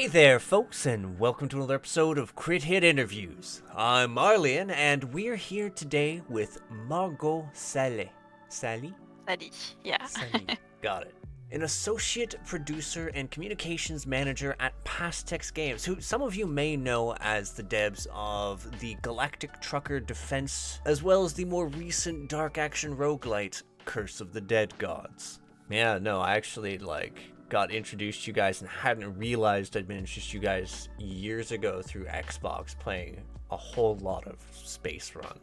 Hey there, folks, and welcome to another episode of Crit Hit Interviews. I'm Arlyeon, and we're here today with Margaux Saly. Saly? Saly, yeah. Saly. Got it. An associate producer and communications manager at Passtech Games, who some of you may know as the devs of the Galactic Trucker Defense, as well as the more recent dark action roguelite, Curse of the Dead Gods. Yeah, no, I actually, got introduced to you guys and hadn't realized I'd been introduced to you guys years ago through Xbox playing a whole lot of Space Run.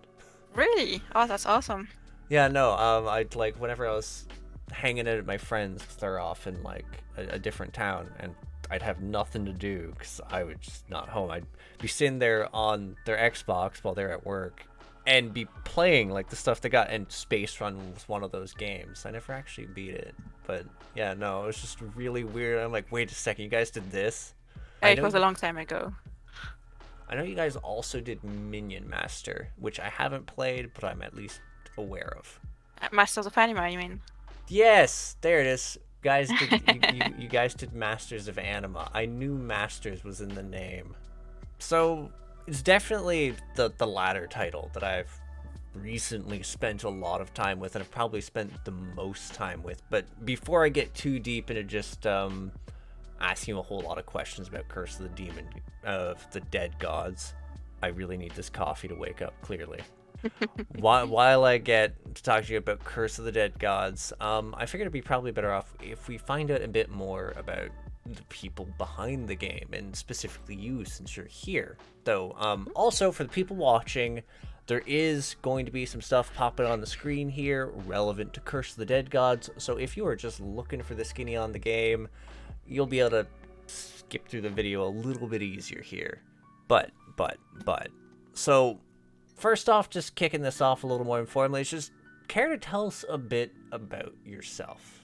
Really? Oh, that's awesome. Yeah, no, I'd whenever I was hanging out at my friends, they're off in a different town, and I'd have nothing to do because I was just not home. I'd be sitting there on their Xbox while they're at work and be playing the stuff they got, and Space Run was one of those games. I never actually beat it, but yeah, no, it was just really weird. I'm like, wait a second, you guys did this? It was a long time ago. I know you guys also did Minion Master, which I haven't played, but I'm at least aware of. Masters of Anima, you mean? Yes, there it is. Guys, you guys did Masters of Anima. I knew Masters was in the name. So it's definitely the latter title that I've recently spent a lot of time with, and I've probably spent the most time with. But before I get too deep into just asking you a whole lot of questions about Curse of the Dead Gods, I really need this coffee to wake up clearly. While I get to talk to you about Curse of the Dead Gods, I figured it'd be probably better off if we find out a bit more about the people behind the game, and specifically you, since you're here. Though, also for the people watching, there is going to be some stuff popping on the screen here relevant to Curse of the Dead Gods, so if you are just looking for the skinny on the game, you'll be able to skip through the video a little bit easier here. But, so first off, just kicking this off a little more informally, just care to tell us a bit about yourself?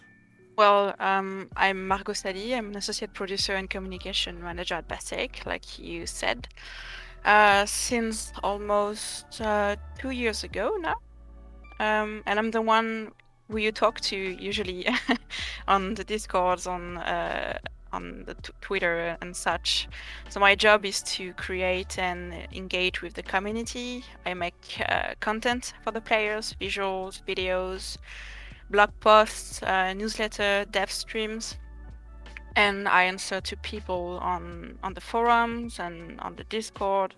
Well, I'm Margaux Saly. I'm an associate producer and communication manager at Passtech, like you said, since almost 2 years ago now. And I'm the one who you talk to usually on the Discords, on the Twitter and such. So my job is to create and engage with the community. I make content for the players, visuals, videos, blog posts, newsletter, dev streams, and I answer to people on the forums and on the Discord.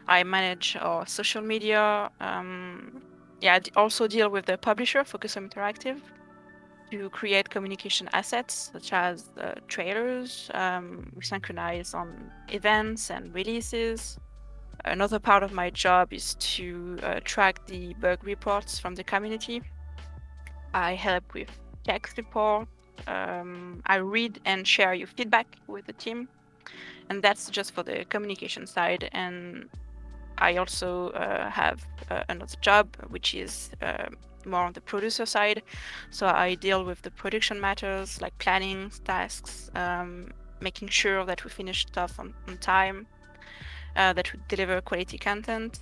I manage our social media. I also deal with the publisher, Focus Interactive, to create communication assets such as trailers. We synchronize on events and releases. Another part of my job is to track the bug reports from the community. I help with text report. I read and share your feedback with the team, and that's just for the communication side. And I also have another job, which is more on the producer side. So I deal with the production matters like planning, tasks, making sure that we finish stuff on time, that we deliver quality content,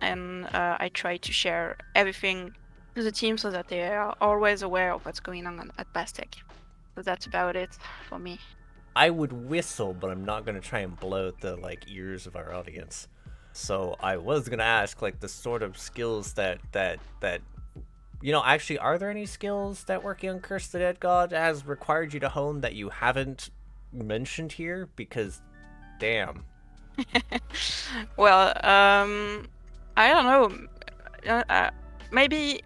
and I try to share everything to the team so that they are always aware of what's going on at Passtech. So that's about it for me. I would whistle, but I'm not going to try and blow out the ears of our audience. So I was going to ask the sort of skills that actually, are there any skills that working on Curse of the Dead God has required you to hone that you haven't mentioned here? Because damn. Well, I don't know. Maybe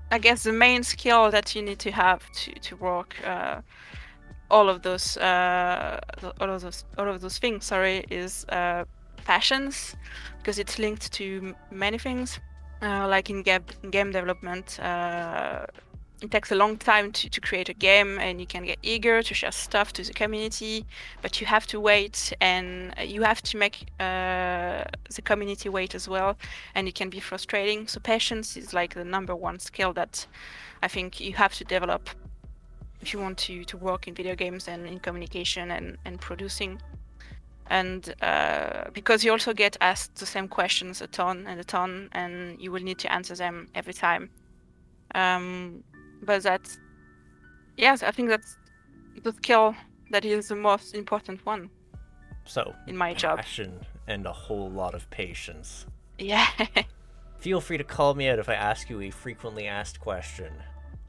I guess the main skill that you need to have to work all of those things, is passions, because it's linked to many things. Like in game development, it takes a long time to create a game, and you can get eager to share stuff to the community, but you have to wait, and you have to make the community wait as well, and it can be frustrating. So patience is the number one skill that I think you have to develop if you want to work in video games and in communication and producing. And because you also get asked the same questions a ton, and you will need to answer them every time. But yes, I think that's the skill that is the most important one. So, in my job. passion and a whole lot of patience. Yeah. Feel free to call me out if I ask you a frequently asked question.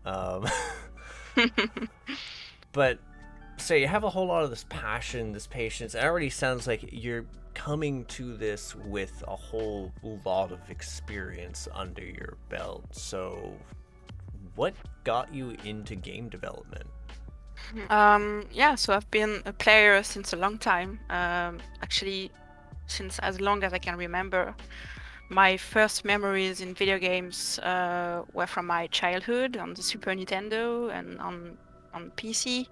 Um, but so you have a whole lot of this passion, this patience. It already sounds like you're coming to this with a whole lot of experience under your belt. So, what got you into game development? Yeah, so I've been a player since a long time. Actually, since as long as I can remember. My first memories in video games were from my childhood on the Super Nintendo and on PC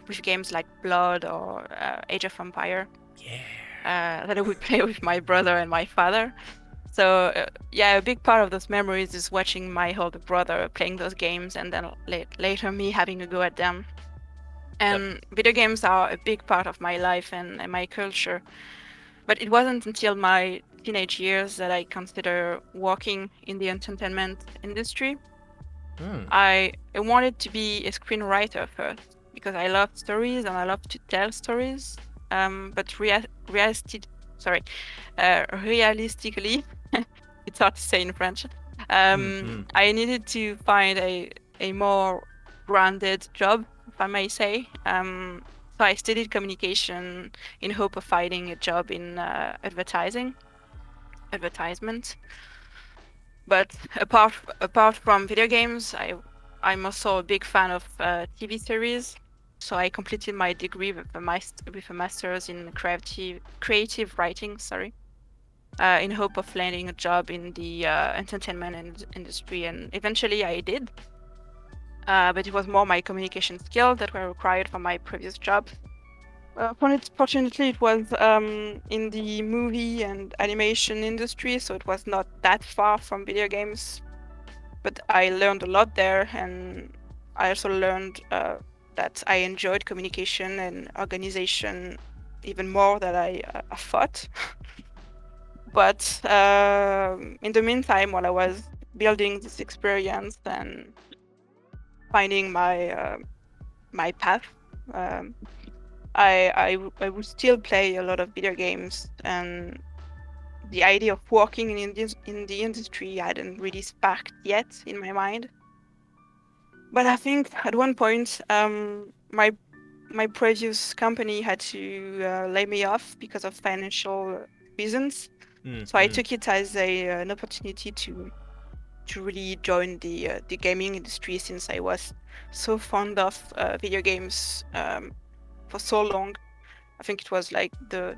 with games like Blood or Age of Empire. Yeah. That I would play with my brother and my father. So yeah, a big part of those memories is watching my older brother playing those games and then later me having a go at them. And video games are a big part of my life and my culture. But it wasn't until my teenage years that I consider working in the entertainment industry. I wanted to be a screenwriter first because I love stories and I love to tell stories. But realistically, it's hard to say in French. I needed to find a more grounded job, if I may say. So I studied communication in hope of finding a job in advertisement. But apart from video games, I'm also a big fan of TV series. So I completed my degree with a master's in creative writing. Sorry. In hope of landing a job in the entertainment industry, and eventually I did. But it was more my communication skills that were required for my previous job. Fortunately, it was in the movie and animation industry, so it was not that far from video games. But I learned a lot there, and I also learned that I enjoyed communication and organization even more than I thought. But in the meantime, while I was building this experience and finding my my path, I would still play a lot of video games, and the idea of working in the industry hadn't really sparked yet in my mind. But I think at one point, my previous company had to lay me off because of financial reasons. So I took it as an opportunity to really join the gaming industry, since I was so fond of video games for so long. I think it was like the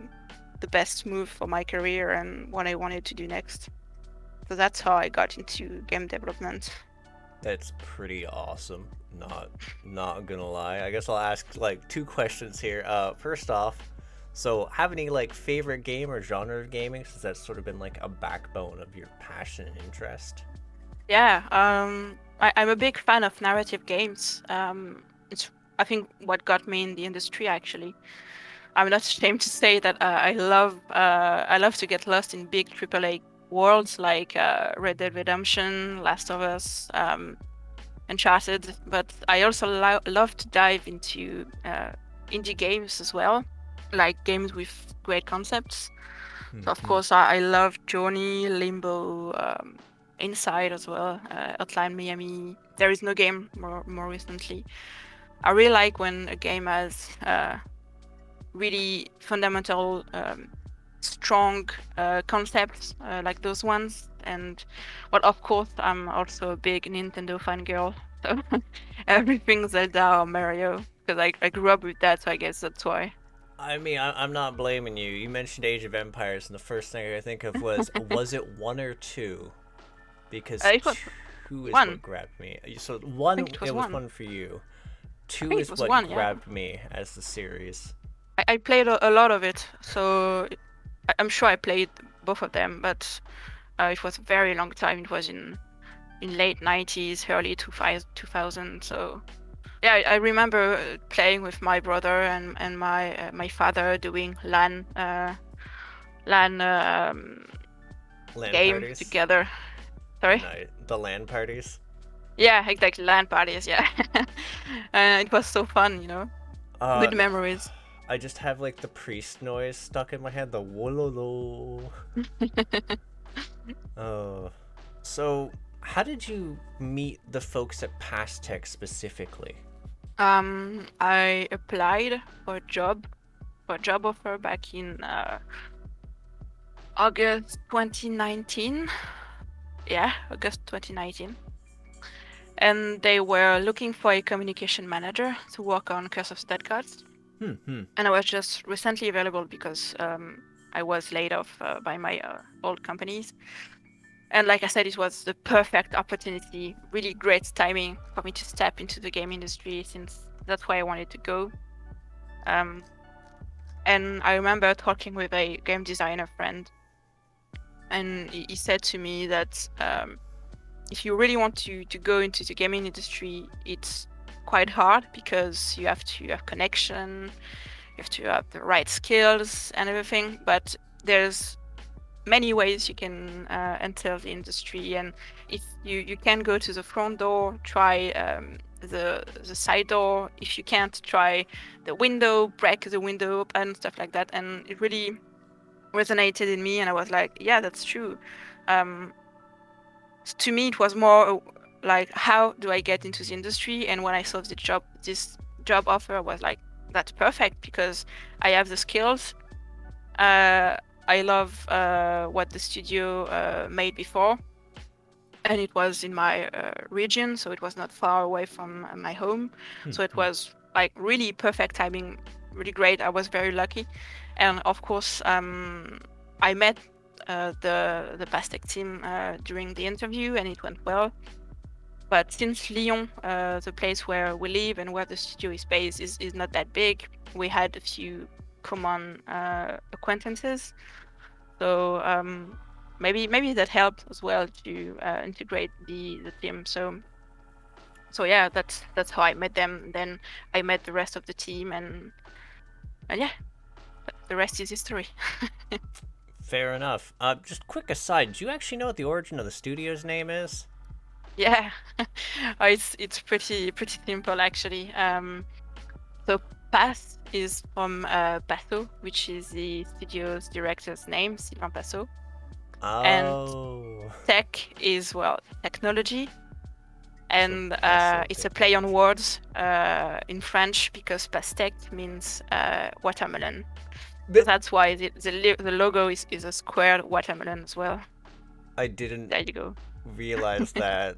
best move for my career and what I wanted to do next. So that's how I got into game development. That's pretty awesome. Not gonna lie. I guess I'll ask like two questions here. First off, so have any like favorite game or genre of gaming, since that's sort of been like a backbone of your passion and interest? Yeah, I'm a big fan of narrative games. It's I think what got me in the industry actually. I'm not ashamed to say that I love to get lost in big AAA worlds like Red Dead Redemption, Last of Us, Uncharted. But I also love to dive into indie games as well, like games with great concepts. So of course I love Journey, Limbo, Inside as well, Hotline Miami. There is no game more recently. I really like when a game has really fundamental, strong concepts like those ones. And well, of course, I'm also a big Nintendo fangirl. So everything Zelda or Mario, because I grew up with that, so I guess that's why. I mean, I'm not blaming you. You mentioned Age of Empires, and the first thing I think of was it one or two? Because It was two is one. what grabbed me. So one, it was was one. one for you. Two think is it was what one, yeah. grabbed me as the series. I played a lot of it, so I'm sure I played both of them, but it was a very long time. It was in late 90s, early 2000. So yeah, I remember playing with my brother and my father doing LAN LAN game parties? together. Sorry? No, the LAN parties? Yeah, exactly, LAN parties, yeah. And it was so fun, you know. Good memories. I just have like the priest noise stuck in my head, the wololo. Oh. So, how did you meet the folks at Passtech specifically? I applied for a job offer back in August 2019. Yeah, August 2019. And they were looking for a communication manager to work on Curse of Dead Gods. Hmm. And I was just recently available because I was laid off by my old companies. And like I said, it was the perfect opportunity, really great timing for me to step into the game industry since that's where I wanted to go. And I remember talking with a game designer friend, and he said to me that if you really want to go into the gaming industry, it's quite hard because you have to have connection, you have to have the right skills and everything. But there's many ways you can enter the industry, and if you can go to the front door, try the side door. If you can't, try the window, break the window open, stuff like that. And it really resonated in me, and I was like, yeah, that's true. To me, it was more like, how do I get into the industry? And when I saw this job offer, I was like, that's perfect because I have the skills. I love what the studio made before, and it was in my region, so it was not far away from my home. So it was like really perfect timing, really great. I was very lucky, and of course, I met the Passtech team during the interview, and it went well. But since Lyon, the place where we live and where the studio is based, is not that big, we had a few common acquaintances. So maybe that helped as well to integrate the team. So yeah, that's how I met them. Then I met the rest of the team, and yeah, the rest is history. Fair enough. Just quick aside, do you actually know what the origin of the studio's name is? Yeah, it's pretty simple actually. So Pass is from Passo, which is the studio's director's name, Sylvain Passo. And Oh. tech is, well, technology. And Passo it's a play on words in French because pastèque means watermelon. So that's why the logo is a squared watermelon as well. I didn't There you go. realize that.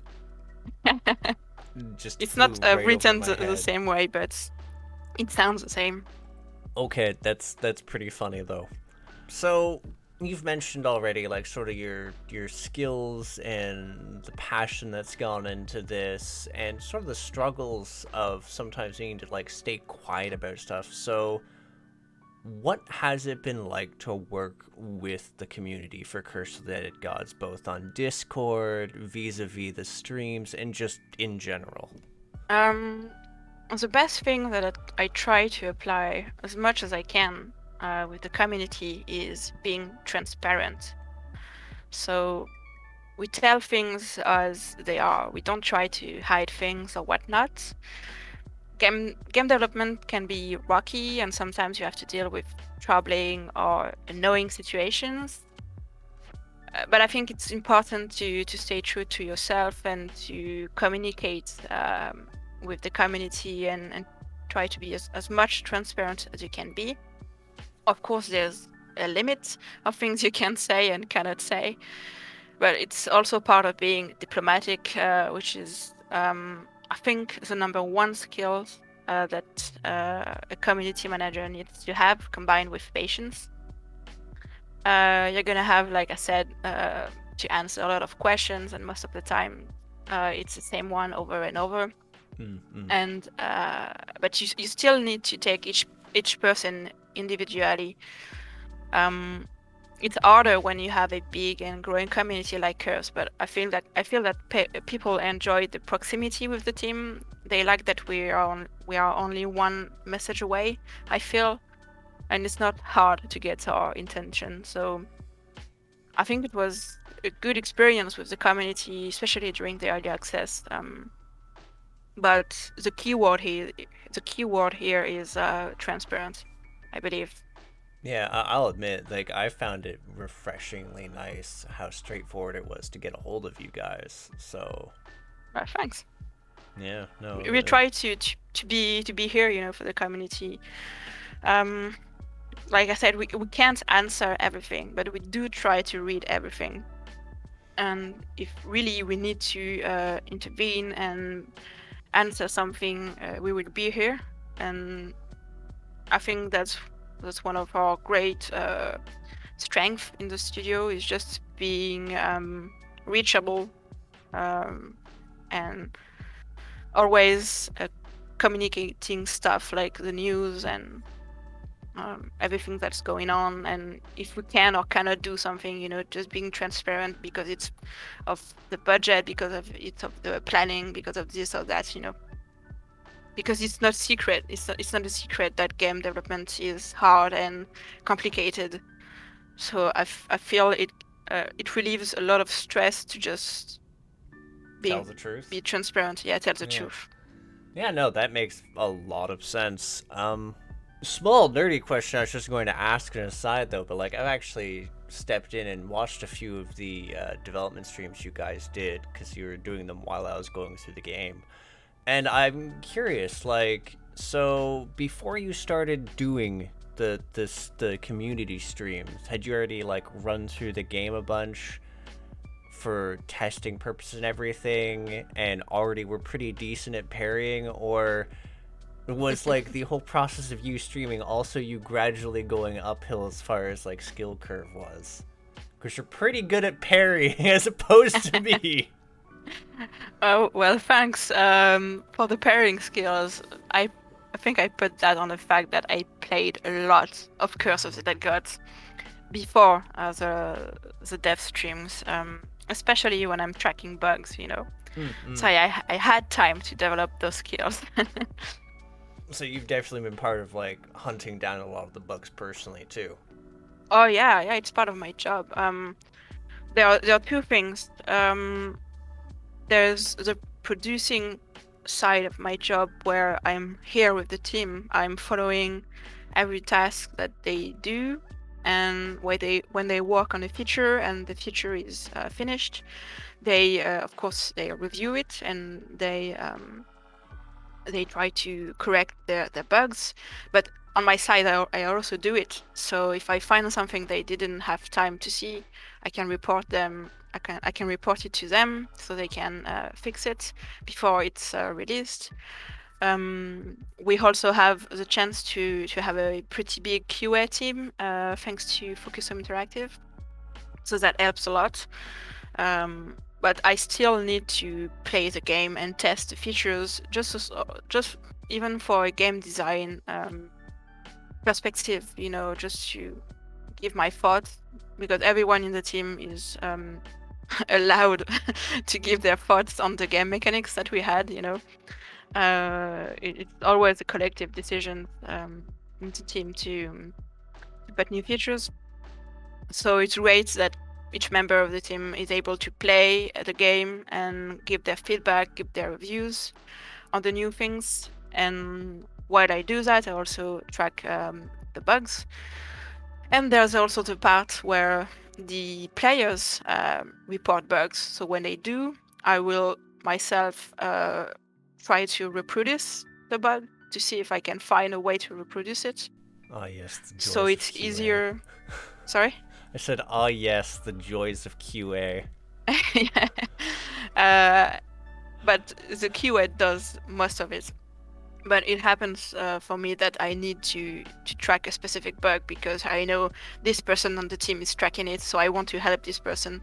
Just It's flew not right written over my the head. same way, but it sounds the same. Okay, that's pretty funny though. So you've mentioned already like sort of your skills and the passion that's gone into this and sort of the struggles of sometimes needing to like stay quiet about stuff. So what has it been like to work with the community for Curse of the Dead Gods, both on Discord, vis-a-vis the streams, and just in general? The best thing that I try to apply as much as I can with the community is being transparent. So we tell things as they are. We don't try to hide things or whatnot. Game development can be rocky, and sometimes you have to deal with troubling or annoying situations. But I think it's important to stay true to yourself and to communicate with the community and try to be as much transparent as you can be. Of course, there's a limit of things you can say and cannot say, but it's also part of being diplomatic, which is, I think, the number one skill that a community manager needs to have, combined with patience. You're gonna have, like I said, to answer a lot of questions, and most of the time, it's the same one over and over. And but you still need to take each person individually. It's harder when you have a big and growing community like Curse, but I feel that people enjoy the proximity with the team. They like that we are only one message away, I feel, and it's not hard to get our intention. So I think it was a good experience with the community, especially during the early access. But the key word here is transparent. I believe. Yeah, I'll admit, like I found it refreshingly nice how straightforward it was to get a hold of you guys. So Thanks. yeah, no, We try to be here, for the community. Like I said, we can't answer everything, but we do try to read everything. And if really we need to intervene and answer something, we will be here. And I think that's one of our great strength in the studio, is just being reachable and always communicating stuff like the news and everything that's going on. And if we can or cannot do something, just being transparent, because it's of the budget, because of the planning, because of this or that, because it's not secret. It's not a secret that game development is hard and complicated. So I feel it relieves a lot of stress to just tell the truth. Be transparent. Yeah, tell the truth. Yeah, no, that makes a lot of sense. Small nerdy question I was just going to ask an aside though, but like I've actually stepped in and watched a few of the development streams you guys did, because you were doing them while I was going through the game. And I'm curious, like, so before you started doing the community streams, had you already like run through the game a bunch for testing purposes and everything, and already were pretty decent at parrying, or was like the whole process of you streaming also you gradually going uphill as far as like skill curve was? Because you're pretty good at parrying as opposed to me. Oh, well, thanks for the pairing skills. I think I put that on the fact that I played a lot of Curse of the Dead Gods before the dev streams, especially when I'm tracking bugs, So I had time to develop those skills. So you've definitely been part of like hunting down a lot of the bugs personally too. Oh yeah, it's part of my job. There are two things. There's the producing side of my job, where I'm here with the team. I'm following every task that they do, and when they work on a feature and the feature is finished, they of course they review it, and they try to correct their bugs. But on my side, I also do it. So if I find something they didn't have time to see, I can report them. I can report it to them so they can fix it before it's released. We also have the chance to have a pretty big QA team, thanks to Focus Interactive. So that helps a lot. But I still need to play the game and test the features, just even for a game design perspective, just to give my thoughts, because everyone in the team is allowed to give their thoughts on the game mechanics that we had. It's always a collective decision in the team to put new features. So it's great that each member of the team is able to play the game and give their feedback, give their reviews on the new things. And while I do that, I also track the bugs. And there's also the part where the players report bugs. So when they do, I will myself try to reproduce the bug to see if I can find a way to reproduce it. Oh yes, the joys so it's of QA. Easier. Sorry? I said, oh yes, the joys of QA. But the QA does most of it. But it happens for me that I need to track a specific bug, because I know this person on the team is tracking it, so I want to help this person.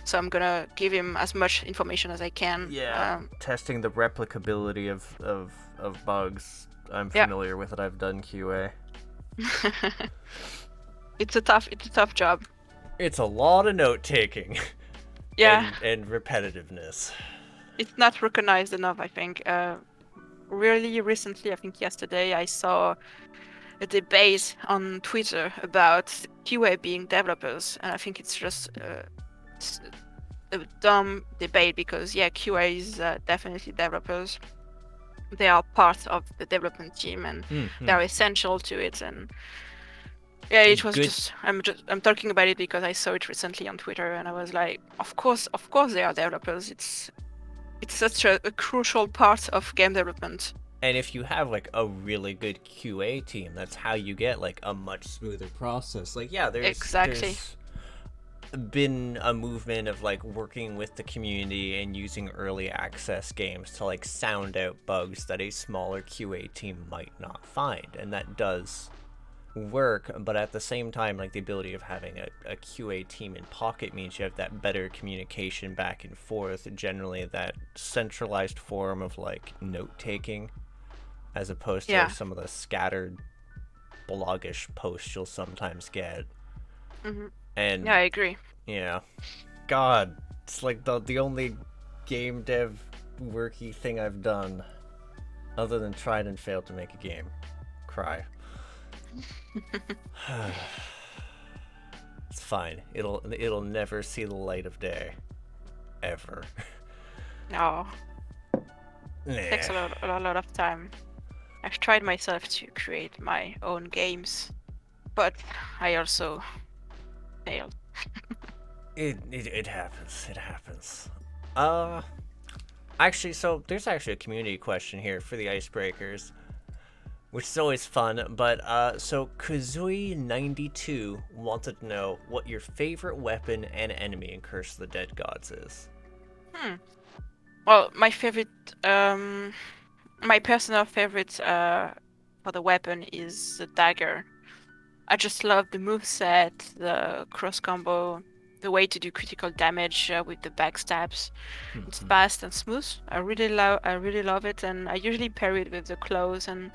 So I'm gonna give him as much information as I can. Yeah, testing the replicability of bugs. I'm familiar with it. I've done QA. It's a tough job. It's a lot of note taking. Yeah. and repetitiveness. It's not recognized enough, I think. Really recently, I think yesterday, I saw a debate on Twitter about QA being developers, and I think it's just a dumb debate, because QA is definitely developers. They are part of the development team, and they're essential to it. And Yeah, it was Good. I'm talking about it because I saw it recently on Twitter, and I was like, of course, they are developers. It's such a crucial part of game development. And if you have like a really good QA team, that's how you get like a much smoother process. Like, yeah, Exactly. there's been a movement of like working with the community and using early access games to like sound out bugs that a smaller QA team might not find, and that does work. But at the same time, like, the ability of having a QA team in pocket means you have that better communication back and forth, generally that centralized form of like note taking, as opposed to Yeah. like some of the scattered bloggish posts you'll sometimes get. Hmm. And Yeah, I agree. yeah, God, it's like the only game dev worky thing I've done, other than tried and failed to make a game. Cry. It's fine. It'll never see the light of day, ever. No, it takes Nah. a lot of time. I've tried myself to create my own games, but I also failed. It happens. It happens. Actually, so there's actually a community question here for the icebreakers, which is always fun. But so Kazui92 wanted to know what your favorite weapon and enemy in Curse of the Dead Gods is. Well, my personal favorite for the weapon is the dagger. I just love the moveset, the cross combo, the way to do critical damage with the backstabs. It's fast and smooth. I really love it, and I usually pair it with the claws and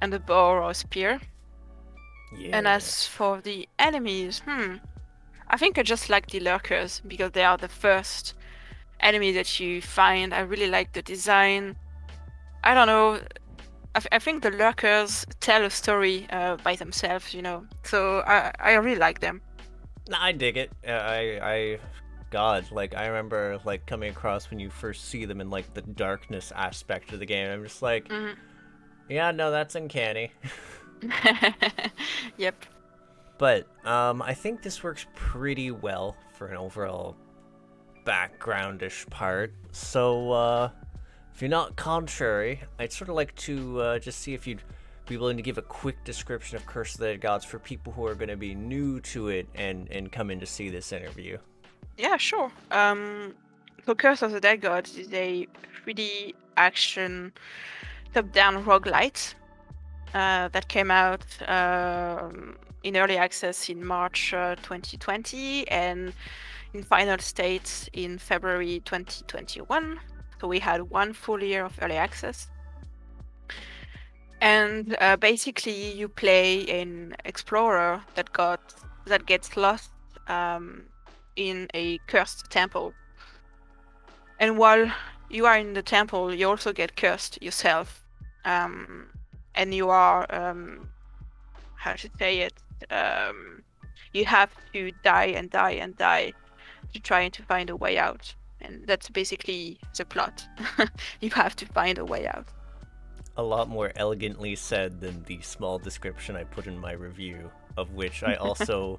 the bow or spear. Yeah. And as for the enemies, I think I just like the lurkers because they are the first enemy that you find. I really like the design. I don't know. I think the lurkers tell a story by themselves, So I really like them. Nah, I dig it. God, like, I remember like coming across when you first see them in like the darkness aspect of the game. I'm just like, yeah, no, that's uncanny. Yep. But I think this works pretty well for an overall backgroundish part. So if you're not contrary, I'd sort of like to just see if you'd be willing to give a quick description of Curse of the Dead Gods for people who are going to be new to it and come in to see this interview. Yeah, sure. So Curse of the Dead Gods is a 3D action top-down roguelite that came out in early access in March 2020 and in final state in February 2021. So we had 1 full year of early access. And basically, you play an explorer that gets lost in a cursed temple. And while you are in the temple, you also get cursed yourself, and you are how to say it? You have to die and die and die to try to find a way out, and that's basically the plot. You have to find a way out. A lot more elegantly said than the small description I put in my review, of which I also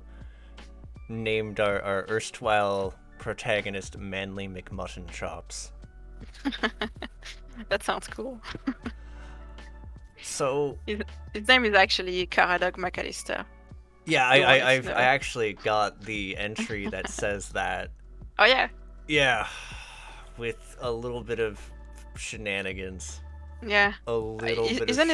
named our erstwhile protagonist Manly McMutton Chops. That sounds cool. So his name is actually Caradog McAllister. yeah, I actually got the entry that says that. Oh yeah. Yeah, with a little bit of shenanigans. Yeah. A little bit. Isn't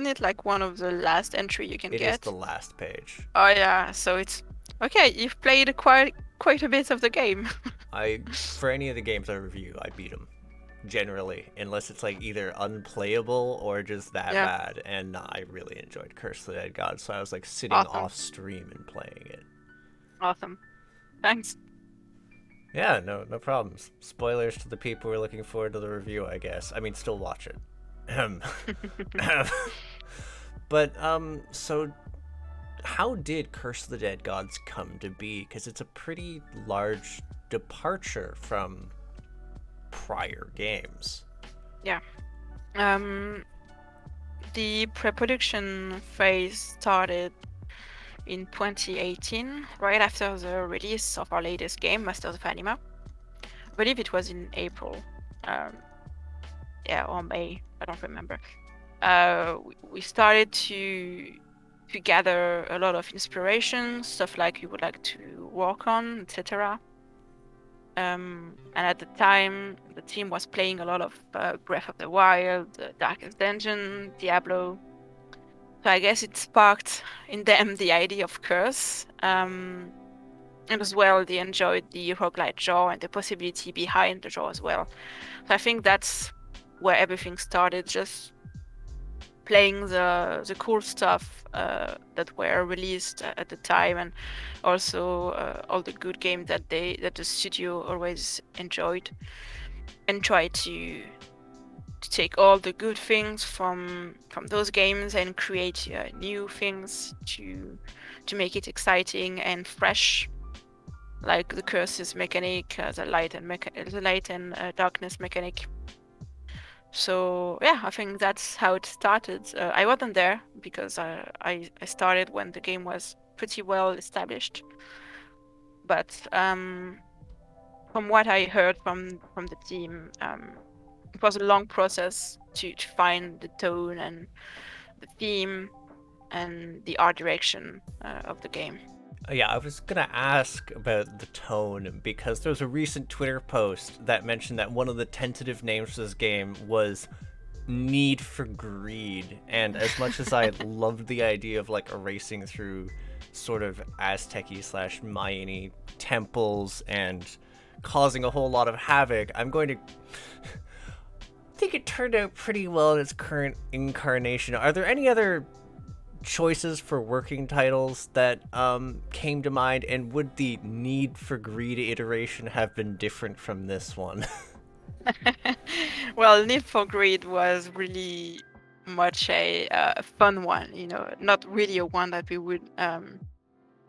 it like one of the last entry you can get? It is the last page. Oh yeah, so it's okay. You've played quite a bit of the game. For any of the games I review, I beat them. Generally, unless it's like either unplayable or just that bad. And I really enjoyed Curse of the Dead Gods, so I was like sitting off stream and playing it. Awesome. Thanks. Yeah, no problems. Spoilers to the people who are looking forward to the review, I guess. I mean, still watch it. But so how did Curse of the Dead Gods come to be? Because it's a pretty large departure from prior games. Yeah. The pre-production phase started in 2018, right after the release of our latest game, Masters of Anima. I believe it was in April, or May. I don't remember. We started to gather a lot of inspiration, stuff like we would like to work on, etc. And at the time, the team was playing a lot of Breath of the Wild, Darkest Dungeon, Diablo. So I guess it sparked in them the idea of Curse. And as well, they enjoyed the roguelite genre and the possibility behind the genre as well. So I think that's where everything started, just playing the cool stuff that were released at the time, and also all the good games that the studio always enjoyed, and try to take all the good things from those games and create new things to make it exciting and fresh, like the curses mechanic, the light and darkness mechanic. So yeah, I think that's how it started. I wasn't there because I started when the game was pretty well established. But from what I heard from the team, it was a long process to find the tone and the theme and the art direction of the game. Yeah, I was gonna ask about the tone because there was a recent Twitter post that mentioned that one of the tentative names for this game was Need for Greed. And as much as I loved the idea of like erasing through sort of Aztec-y / Mayan-y temples and causing a whole lot of havoc, I'm going to think it turned out pretty well in its current incarnation. Are there any other choices for working titles that came to mind, and would the Need for Greed iteration have been different from this one? Well, Need for Greed was really much a fun one, not really a one that we would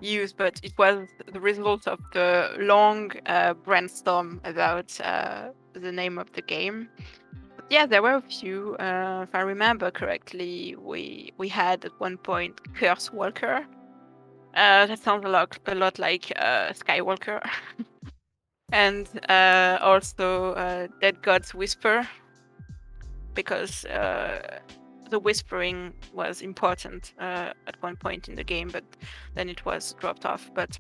use, but it was the result of the long brainstorm about the name of the game. But yeah, there were a few. If I remember correctly, we had at one point Curse Walker. That sounds a lot like Skywalker. And also Dead God's Whisper, because the whispering was important at one point in the game, but then it was dropped off. But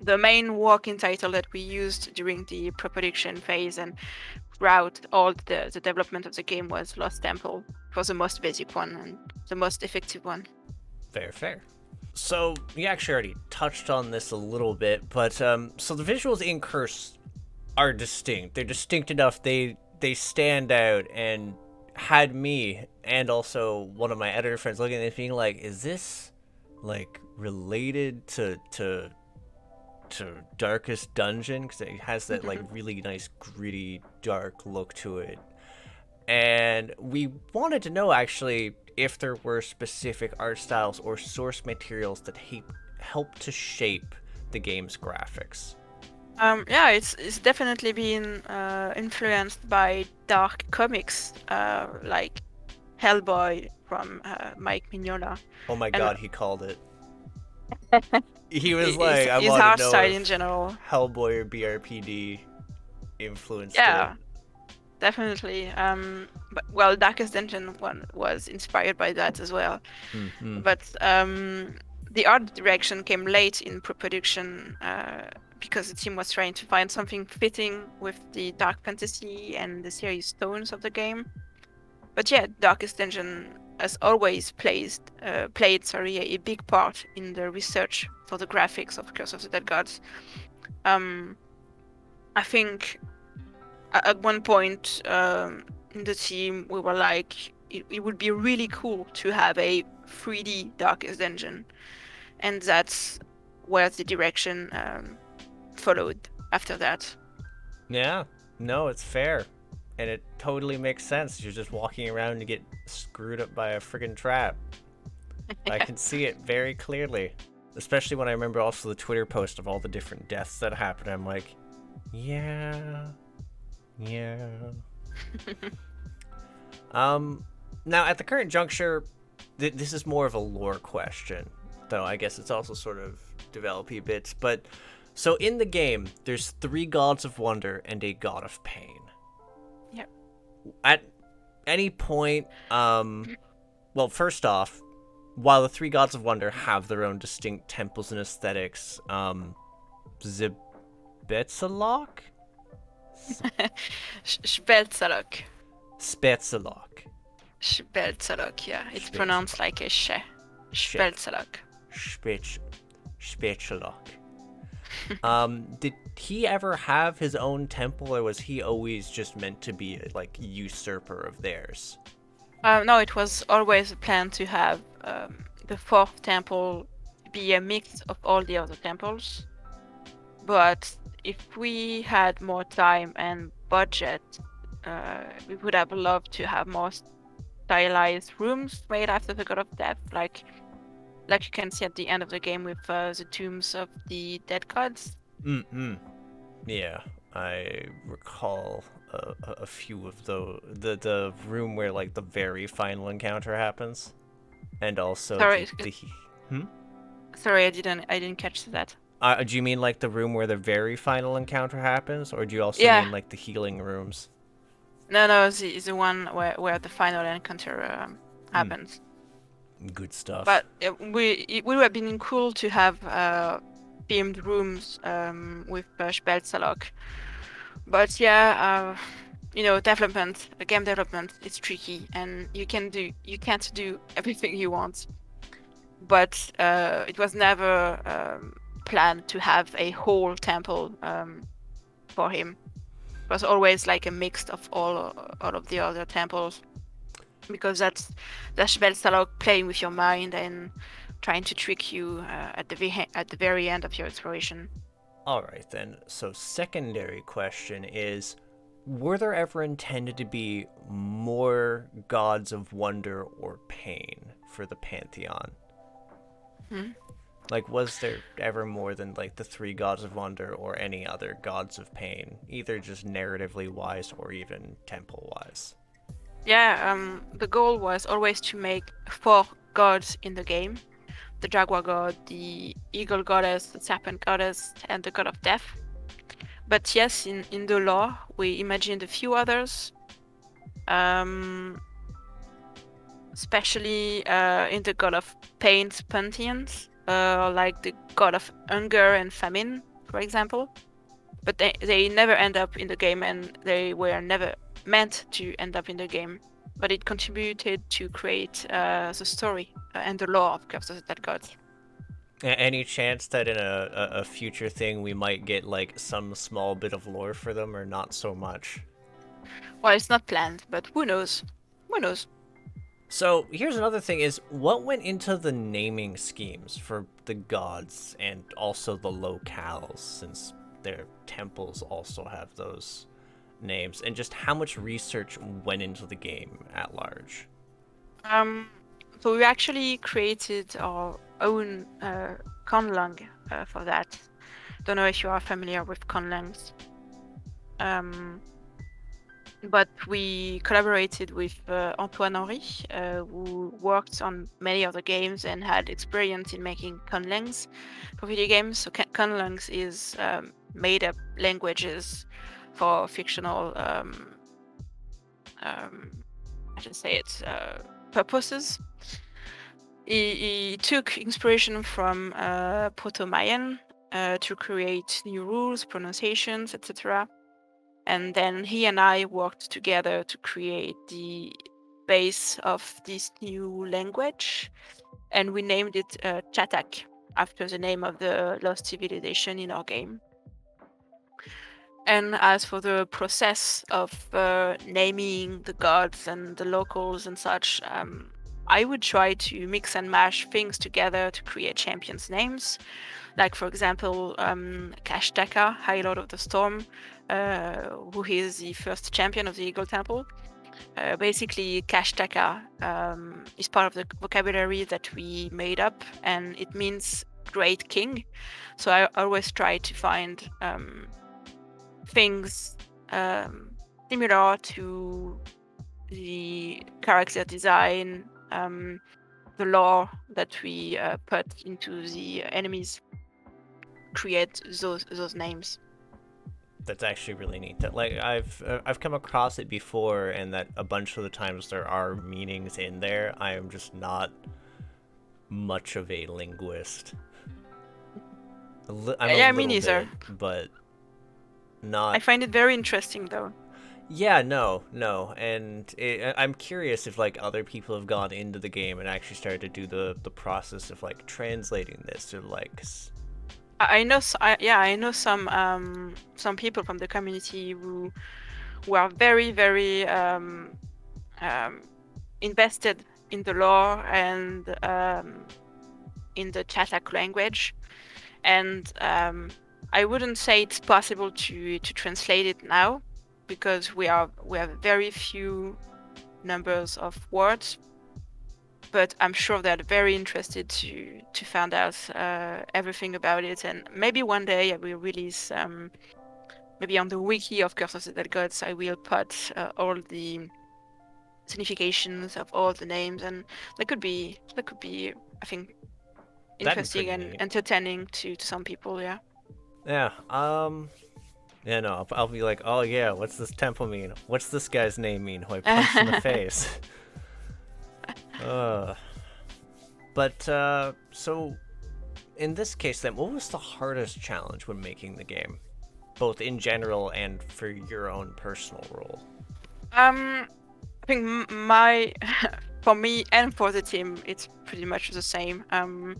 the main working title that we used during the pre-production phase and throughout all the development of the game was Lost Temple. It was the most basic one and the most effective one. Fair. So you actually already touched on this a little bit, but so the visuals in Curse are distinct. They're distinct enough. They stand out, and had me and also one of my editor friends looking at it being like, is this like related to Darkest Dungeon? Because it has that like really nice gritty dark look to it. And we wanted to know actually if there were specific art styles or source materials that help to shape the game's graphics. Yeah, it's definitely been influenced by dark comics, like Hellboy from Mike Mignola. Oh my god, he called it. He was like, I his want art to know style if in general. Hellboy or BRPD influenced Yeah, it. definitely. But well, Darkest Dungeon one was inspired by that as well. Mm-hmm. But the art direction came late in pre-production because the team was trying to find something fitting with the dark fantasy and the serious tones of the game. But yeah, Darkest Dungeon has always played a big part in the research for the graphics of Curse of the Dead Gods. I think at one point in the team we were like, it would be really cool to have a 3D Darkest Dungeon, and that's where the direction followed after that. Yeah, no, it's fair. And it totally makes sense. You're just walking around to get screwed up by a friggin' trap. I can see it very clearly. Especially when I remember also the Twitter post of all the different deaths that happened. I'm like, yeah. Now, at the current juncture, this is more of a lore question, though I guess it's also sort of developy bits. But so in the game, there's 3 gods of wonder and a god of pain. Yep. At any point, well, first off, while the 3 gods of wonder have their own distinct temples and aesthetics, Zibetsalok? Speltzalok. Spetsalok. Speltzalok, yeah. It's Speltzalok. pronounced like a she. Speltzalok. Spetsalok. Did he ever have his own temple, or was he always just meant to be like usurper of theirs? No, it was always a plan to have the 4th temple be a mix of all the other temples. But if we had more time and budget, we would have loved to have more stylized rooms made after the God of Death, like you can see at the end of the game with the tombs of the dead gods. Yeah, I recall a few of the room where like the very final encounter happens, and also Sorry, Sorry, I didn't catch that. Do you mean like the room where the very final encounter happens, or do you also mean like the healing rooms? No, the one where the final encounter happens. Good stuff. But it would have been cool to have themed rooms with Speltzalok. But yeah, game development is tricky, and you can't do everything you want. But it was never planned to have a whole temple for him. It was always like a mix of all of the other temples, because that's Speltzalok playing with your mind and trying to trick you at the very end of your exploration. All right then. So secondary question is, were there ever intended to be more gods of wonder or pain for the pantheon? Like, was there ever more than like the 3 gods of wonder or any other gods of pain, either just narratively wise or even temple wise? Yeah, the goal was always to make 4 gods in the game: the jaguar god, the eagle goddess, the serpent goddess, and the god of death. But yes, in the lore, we imagined a few others, especially in the god of pain's pantheons, like the god of hunger and famine, for example. But they never end up in the game, and they were never meant to end up in the game. But it contributed to create the story and the lore of Curse of the Dead Gods. Any chance that in a future thing we might get like some small bit of lore for them, or not so much? Well, it's not planned, but who knows? Who knows? So here's another thing: is what went into the naming schemes for the gods and also the locales, since their temples also have those names, and just how much research went into the game at large? So we actually created our own conlang for that. Don't know if you are familiar with conlangs. But we collaborated with Antoine Henry, who worked on many other games and had experience in making conlangs for video games. So conlangs is made-up languages for fictional, purposes. He took inspiration from Proto-Mayan to create new rules, pronunciations, etc. And then he and I worked together to create the base of this new language, and we named it Chatak, after the name of the lost civilization in our game. And as for the process of naming the gods and the locals and such, I would try to mix and mash things together to create champions' names. Like, for example, Kashtaka, High Lord of the Storm, who is the first champion of the Eagle Temple. Basically, Kashtaka is part of the vocabulary that we made up, and it means Great King. So I always try to find things similar to the character design, the lore that we put into the enemies, create those names. That's actually really neat. That like I've come across it before, and that a bunch of the times there are meanings in there. I am just not much of a linguist. I'm Yeah, a me little neither. bit, but not. I find it very interesting though. Yeah, no, and I'm curious if like other people have gone into the game and actually started to do the process of like translating this, or like. I know, I know some people from the community who are very, very invested in the lore and in the Chazak language, and I wouldn't say it's possible to translate it now because we have very few numbers of words. But I'm sure they're very interested to find out everything about it, and maybe one day I will release maybe on the wiki of Curse of the Dead Gods I will put all the significations of all the names, and that could be I think interesting and neat. entertaining to some people. Yeah. Yeah. Yeah. No. I'll be like, oh yeah, what's this temple mean? What's this guy's name mean? Who I punched in the face? But so in this case, then, what was the hardest challenge when making the game, both in general and for your own personal role? I think for me and for the team, it's pretty much the same. I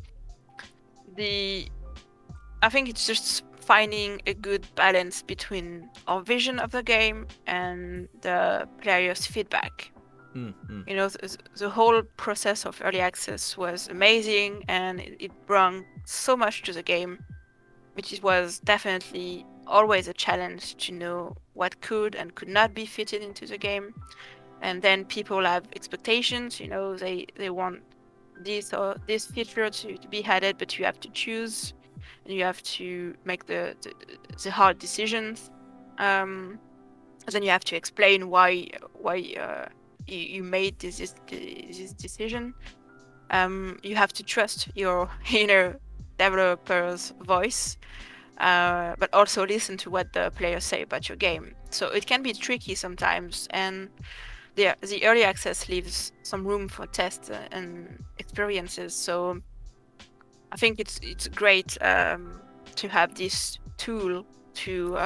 think it's just finding a good balance between our vision of the game and the players' feedback. You know, the whole process of early access was amazing, and it brought so much to the game, which was definitely always a challenge to know what could and could not be fitted into the game. And then people have expectations, you know, they want this or this feature to be added, but you have to choose and you have to make the hard decisions. Then you have to explain why you made this decision. You have to trust your inner developer's voice, but also listen to what the players say about your game. So it can be tricky sometimes, and the early access leaves some room for tests and experiences. So I think it's great to have this tool to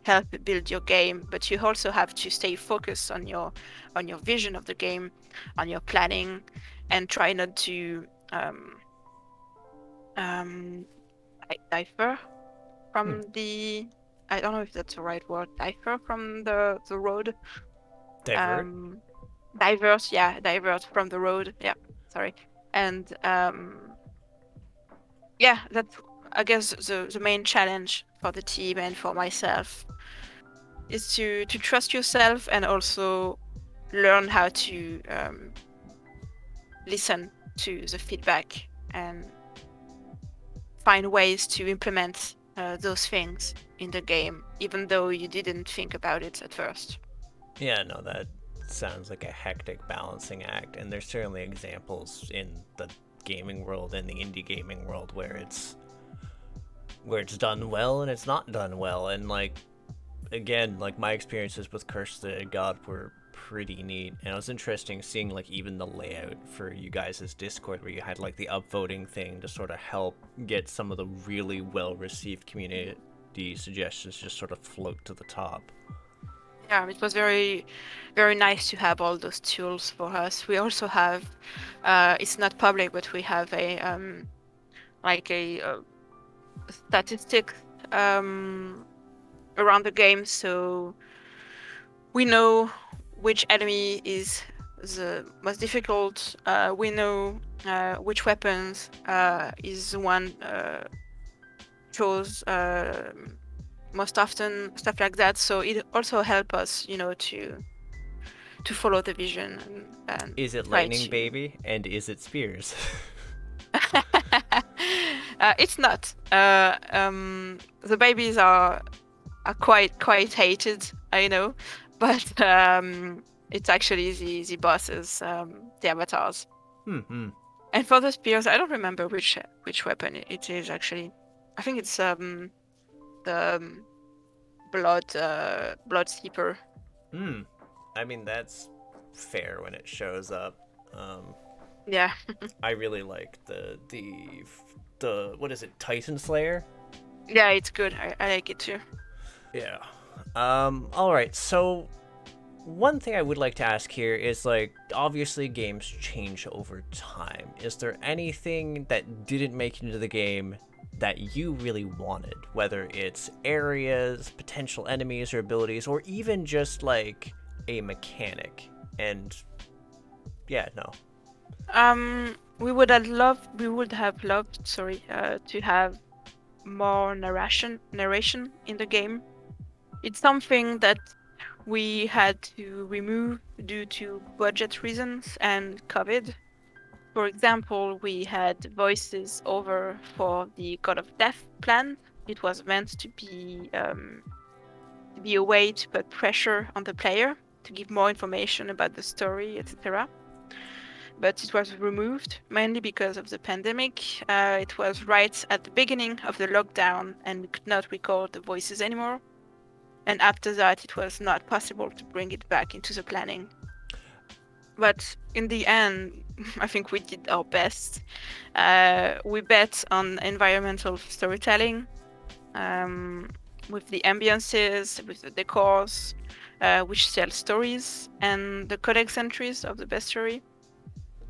help build your game, but you also have to stay focused on your vision of the game, on your planning, and try not to differ from the, I don't know if that's the right word, differ from the road. Divert? Divert from the road. Yeah, sorry. And yeah, that's, I guess, the main challenge for the team and for myself is to trust yourself and also learn how to listen to the feedback and find ways to implement those things in the game, even though you didn't think about it at first. Yeah, no, that sounds like a hectic balancing act, and there's certainly examples in the gaming world and the indie gaming world where it's done well and it's not done well, and like again, like my experiences with Curse the God were pretty neat, and it was interesting seeing like even the layout for you guys' Discord where you had like the upvoting thing to sort of help get some of the really well received community suggestions just sort of float to the top. Yeah, it was very, very nice to have all those tools for us. We also have, it's not public, but we have a like a statistic around the game, so we know which enemy is the most difficult. We know which weapons is the one chose most often, stuff like that. So it also helps us, you know, to follow the vision. And is it lightning baby and is it spears? It's not. The babies are quite hated, I know, but It's actually the bosses, the avatars. Hmm. And for the spears, I don't remember which weapon it is actually. I think it's the blood seeper. Hmm. I mean, that's fair when it shows up. Yeah. I really like the what is it, Titan Slayer? Yeah, it's good. I like it too. Yeah. All right. So one thing I would like to ask here is like obviously games change over time. Is there anything that didn't make it into the game that you really wanted, whether it's areas, potential enemies or abilities, or even just like a mechanic? And yeah, no. We would have loved, sorry, to have more narration in the game. It's something that we had to remove due to budget reasons and COVID. For example, we had voices over for the God of Death plan. It was meant to be a way to put pressure on the player to give more information about the story, etc. But it was removed mainly because of the pandemic. It was right at the beginning of the lockdown, and we could not record the voices anymore. And after that, it was not possible to bring it back into the planning. But in the end, I think we did our best. We bet on environmental storytelling, with the ambiances, with the decors, which tell stories, and the codex entries of the bestiary.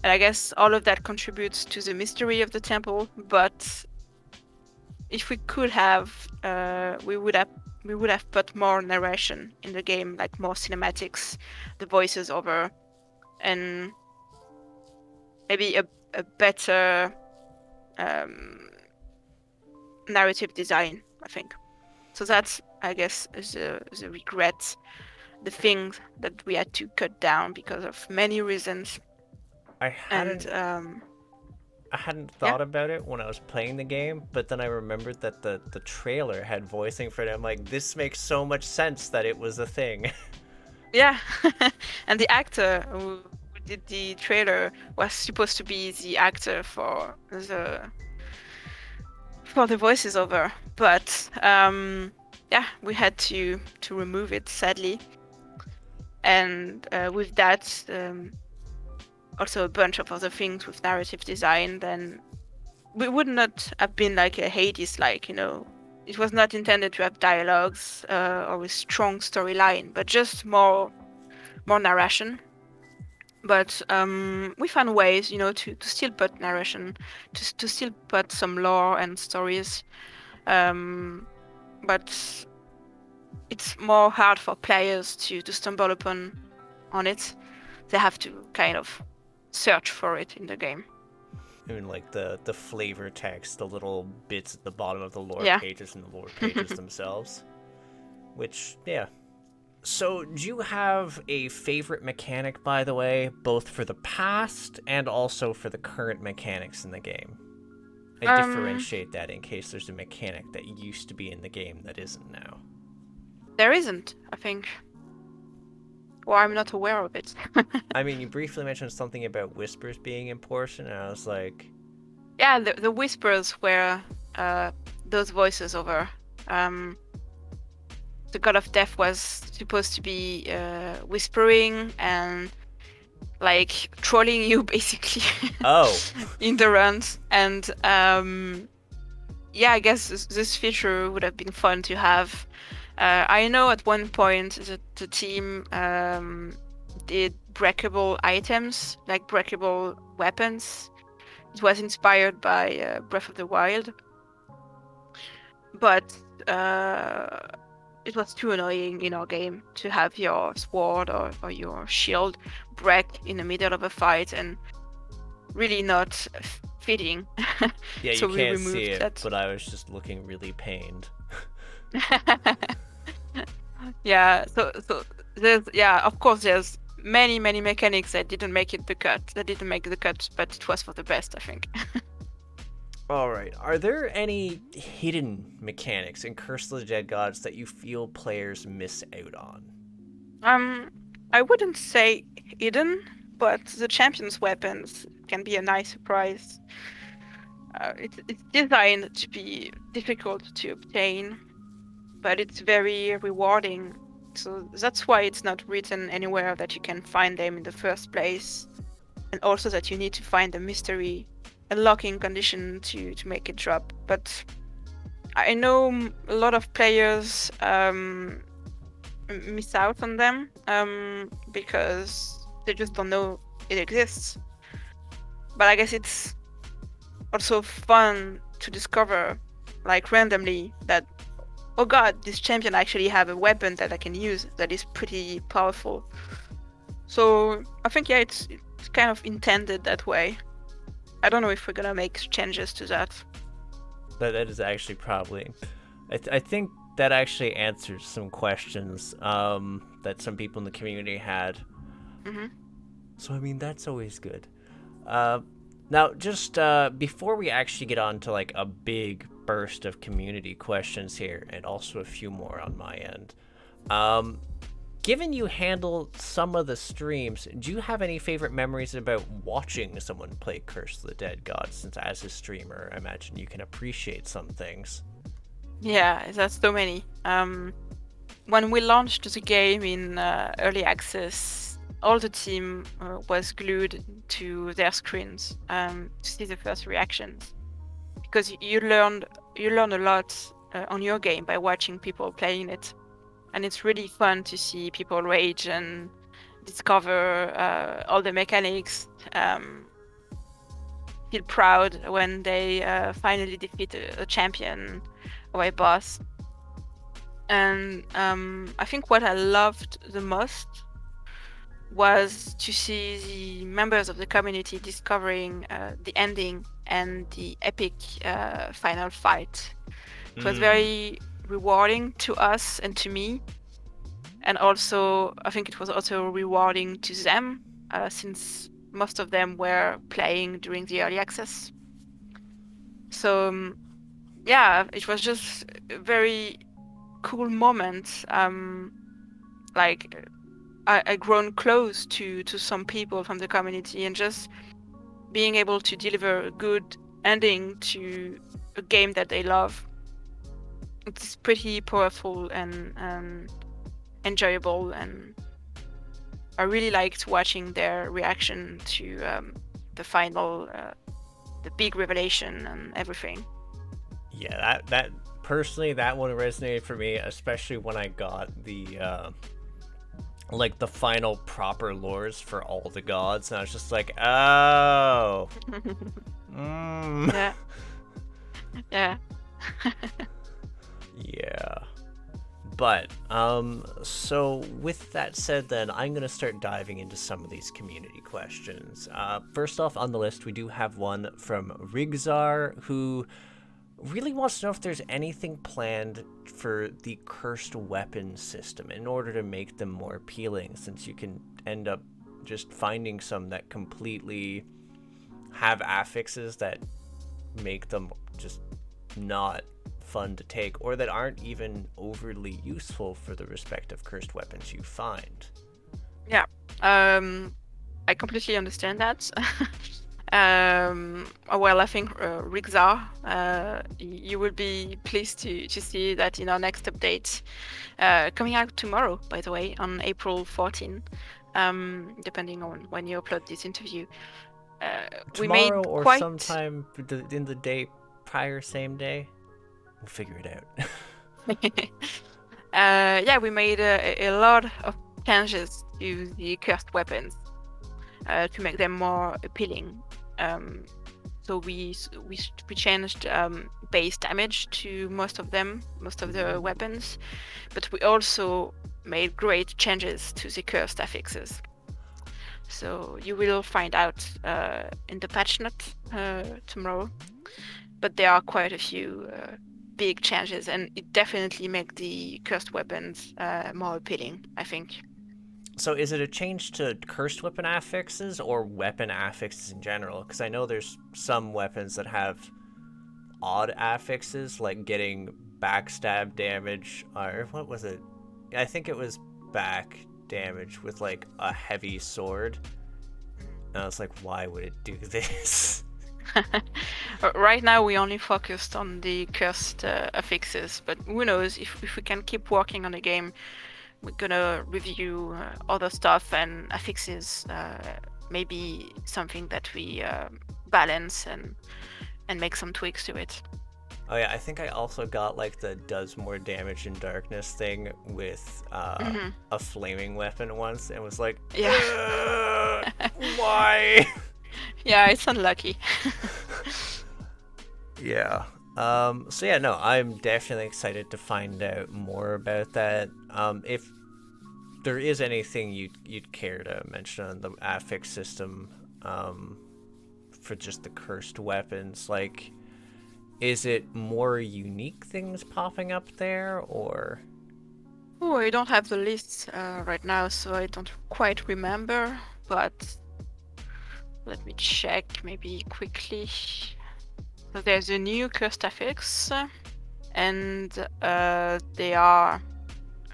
And I guess all of that contributes to the mystery of the temple. But if we could have, we would have put more narration in the game, like more cinematics, the voices over, and maybe a better narrative design, I think. So that's, I guess, the regret, the things that we had to cut down because of many reasons. I And hadn't I hadn't yeah, thought about it when I was playing the game, but then I remembered that the trailer had voicing for it. I'm like, this makes so much sense that it was a thing. yeah. And the actor who did the trailer was supposed to be the actor for the voices over, but yeah, we had to remove it sadly. And with that, also a bunch of other things with narrative design, then we would not have been like a Hades, like, it was not intended to have dialogues or a strong storyline, but just more narration. But we found ways, to still put narration, to still put some lore and stories. But it's more hard for players to stumble upon on it. They have to kind of search for it in the game. I mean, like the flavor text, the little bits at the bottom of the lore Yeah. pages and the lore pages themselves. Which, yeah. So, do you have a favorite mechanic, by the way, both for the past and also for the current mechanics in the game? I um, differentiate that in case there's a mechanic that used to be in the game that isn't now. there isn't, I think, or I'm not aware of it. I mean, you briefly mentioned something about whispers being important, and I was like, Yeah, the whispers were those voices over. Um, the God of Death was supposed to be whispering and like trolling you basically oh, in the runs. And yeah, I guess this feature would have been fun to have. I know at one point the team did breakable items, like breakable weapons. It was inspired by Breath of the Wild, but it was too annoying in our game to have your sword or your shield break in the middle of a fight and really not fitting. yeah, you So we can't see removed it, that. but I was just looking really pained. Yeah, so there's, yeah, of course there's many mechanics that didn't make it the cut. That didn't make the cut, but it was for the best, I think. All right. Are there any hidden mechanics in Curse of the Dead Gods that you feel players miss out on? Um, I wouldn't say hidden, but the champion's weapons can be a nice surprise. It's designed to be difficult to obtain, but it's very rewarding. So that's why it's not written anywhere that you can find them in the first place, and also that you need to find a mystery unlocking condition to make it drop. But I know a lot of players miss out on them because they just don't know it exists. But I guess it's also fun to discover, like randomly, that oh god, this champion actually have a weapon that I can use that is pretty powerful. So I think yeah, it's kind of intended that way. I don't know if we're gonna make changes to that. That is actually probably. I think that actually answers some questions that some people in the community had. Mm-hmm. So I mean that's always good. Now just before we actually get on to like a big burst of community questions here, and also a few more on my end. Given you handle some of the streams, do you have any favorite memories about watching someone play Curse of the Dead God? Since as a streamer, I imagine you can appreciate some things. Yeah, that's so many. When we launched the game in early access, all the team was glued to their screens to see the first reactions, because you learn a lot on your game by watching people playing it, and it's really fun to see people rage and discover all the mechanics. Feel proud when they finally defeat a champion or a boss. And I think what I loved the most was to see the members of the community discovering the ending and the epic final fight. It was very rewarding to us and to me. And also, I think it was also rewarding to them, since most of them were playing during the early access. So, yeah, it was just a very cool moment. Like, I grown close to some people from the community, and just being able to deliver a good ending to a game that they love. It's pretty powerful and enjoyable, and I really liked watching their reaction to the final, the big revelation and everything. Yeah, that personally, that one resonated for me, especially when I got the like the final proper lores for all the gods, and I was just like, oh, Yeah, yeah. yeah. But so with that said, then I'm gonna start diving into some of these community questions. First off on the list, we do have one from Rigzar, who really wants to know if there's anything planned for the cursed weapon system in order to make them more appealing, since you can end up just finding some that completely have affixes that make them just not fun to take, or that aren't even overly useful for the respective cursed weapons you find. Yeah, I completely understand that. Well, I think Rigzar, you will be pleased to see that in our next update, coming out tomorrow, by the way, on April 14, depending on when you upload this interview. We made Tomorrow or quite sometime in the day prior, same day. We'll figure it out. yeah, we made a lot of changes to the cursed weapons to make them more appealing. So we changed base damage to most of them, most of the weapons, but we also made great changes to the cursed affixes. So you will find out in the patch note tomorrow, but there are quite a few big changes, and it definitely makes the cursed weapons more appealing, I think. So is it a change to cursed weapon affixes or weapon affixes in general? Because I know there's some weapons that have odd affixes, like getting backstab damage, or what was it? I think it was back damage with like a heavy sword. And I was like, why would it do this? Right now we only focused on the cursed affixes, but who knows, if we can keep working on the game, we're gonna review other stuff and affixes, maybe something that we balance and make some tweaks to it. Oh yeah, I think I also got like the does more damage in darkness thing with a flaming weapon once, and was like, yeah. Why? Yeah, it's unlucky. Yeah. So yeah, no, I'm definitely excited to find out more about that. If there is anything you'd care to mention on the affix system, for just the cursed weapons, like, is it more unique things popping up there, or? Oh, I don't have the list right now, so I don't quite remember, but let me check maybe quickly. So there's a new cursed affix, and they are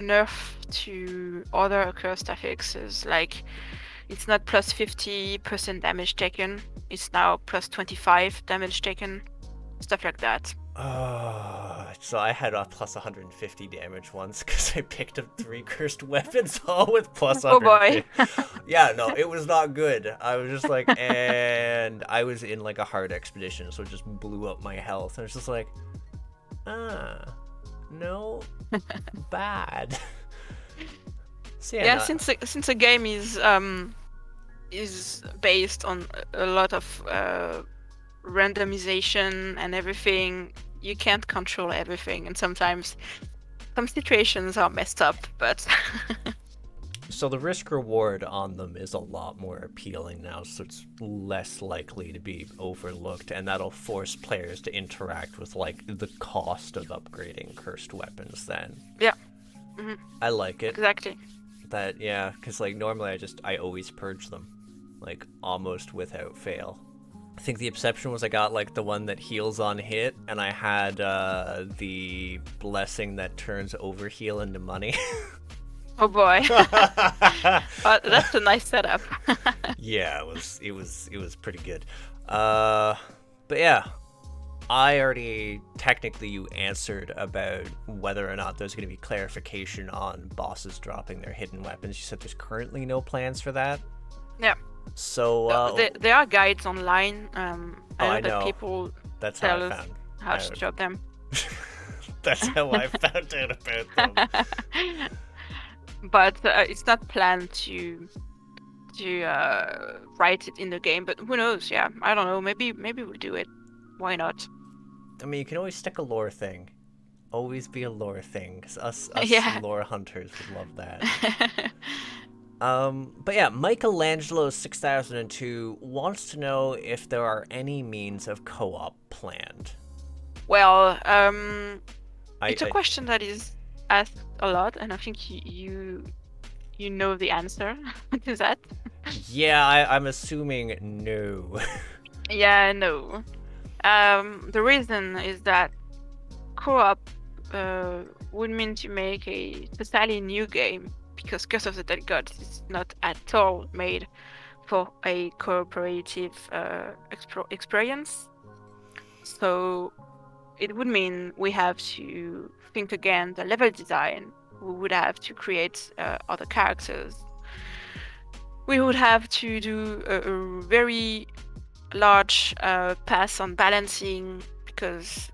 nerfed to other cursed affixes. Like, it's not plus 50% damage taken, it's now plus 25 damage taken, stuff like that. So I had a plus 150 damage once because I picked up 3 cursed weapons all with plus 150. Oh boy. Yeah, no, it was not good. I was just like, and I was in like a hard expedition, so it just blew up my health. And I was just like, no, bad. So yeah, since the game is based on a lot of randomization and everything, you can't control everything, and sometimes some situations are messed up, but so the risk reward on them is a lot more appealing now, so it's less likely to be overlooked, and that'll force players to interact with like the cost of upgrading cursed weapons then. Yeah. I like it. Exactly. That, yeah, because like normally I always purge them, like almost without fail. I think the exception was I got like the one that heals on hit, and I had the blessing that turns overheal into money. Oh boy. That's a nice setup. Yeah, it was pretty good. But yeah, I already technically you answered about whether or not there's going to be clarification on bosses dropping their hidden weapons. You said there's currently no plans for that. Yeah. So there are guides online. I know that people that's tell how I us found how to drop them. That's how I found out about them. But it's not planned to write it in the game. But who knows? Yeah, I don't know. Maybe we'll do it. Why not? I mean, you can always stick a lore thing. Always be a lore thing. 'Cause us Yeah. lore hunters would love that. But yeah, Michelangelo 6002 wants to know if there are any means of co-op planned. Well, it's a question that is asked a lot, and I think you know the answer to that. Yeah, I'm assuming no. Yeah, no. The reason is that co-op would mean to make a totally new game, because Curse of the Dead Gods is not at all made for a cooperative experience. So it would mean we have to think again the level design. We would have to create other characters. We would have to do a very large pass on balancing, because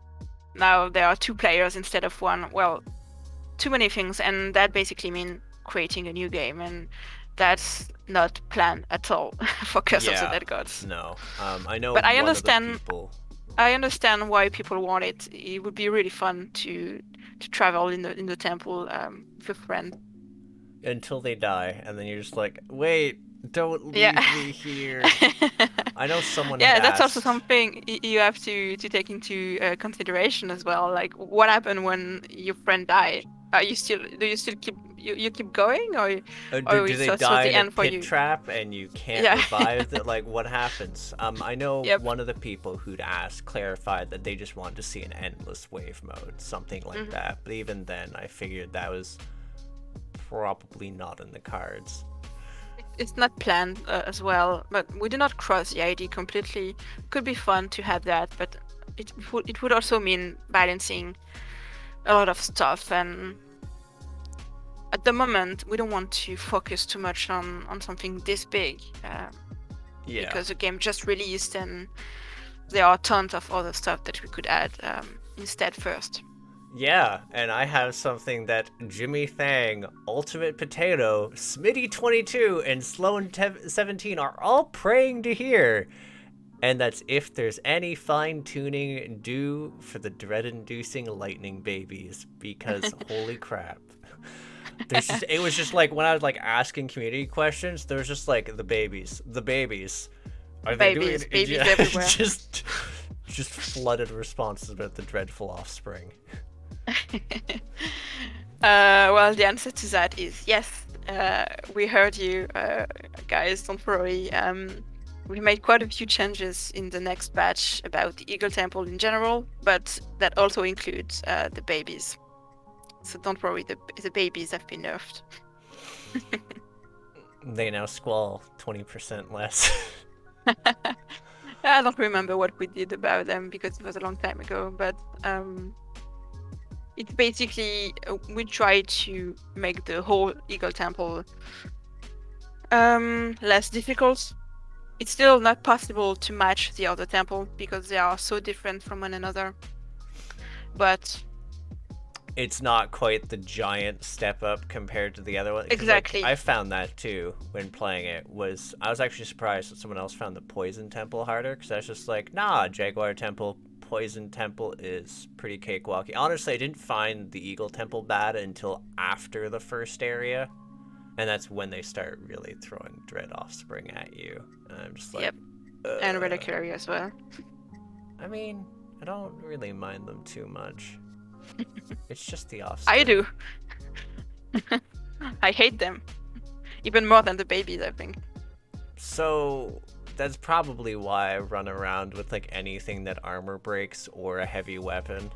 now there are 2 players instead of 1. Well, too many things, and that basically means creating a new game, and that's not planned at all for Curse of the Dead Gods. No, I know. But I understand. Of the people... I understand why people want it. It would be really fun to travel in the temple with a friend until they die, and then you're just like, wait, don't leave me here. I know someone. Yeah, that's asked... also something you have to take into consideration as well. Like, what happened when your friend died? Do you still keep going, or do they die the in end a for pit you? trap and you can't revive it? Like, what happens? I know one of the people who'd asked clarified that they just wanted to see an endless wave mode, something like that. But even then, I figured that was probably not in the cards. It's not planned as well, but we do not cross the idea completely. Could be fun to have that, but it would also mean balancing a lot of stuff, and at the moment we don't want to focus too much on something this big, because the game just released and there are tons of other stuff that we could add instead first. Yeah, and I have something that Jimmy Thang, Ultimate Potato, Smitty22, and Sloan17 are all praying to hear. And that's if there's any fine-tuning due for the dread-inducing lightning babies, because holy crap. It was just like, when I was like asking community questions, there was just like, the babies. Are they doing it? Babies everywhere. just flooded responses about the dreadful offspring. Well, the answer to that is yes. We heard you, guys. Don't worry. We made quite a few changes in the next batch about the Eagle Temple in general, but that also includes the babies. So don't worry, the babies have been nerfed. They now squall 20% less. I don't remember what we did about them because it was a long time ago, but it's basically we try to make the whole Eagle Temple less difficult. It's still not possible to match the other temple because they are so different from one another, but it's not quite the giant step up compared to the other one. Exactly. Like, I found that too when playing it. I was actually surprised that someone else found the Poison Temple harder, because I was just like, nah, Jaguar Temple, Poison Temple is pretty cakewalky. Honestly, I didn't find the Eagle Temple bad until after the first area, and that's when they start really throwing Dread Offspring at you. And I'm just like, yep, and Reliquary as well. I mean, I don't really mind them too much. It's just the offspring. I do. I hate them. Even more than the babies, I think. So that's probably why I run around with like anything that armor breaks or a heavy weapon.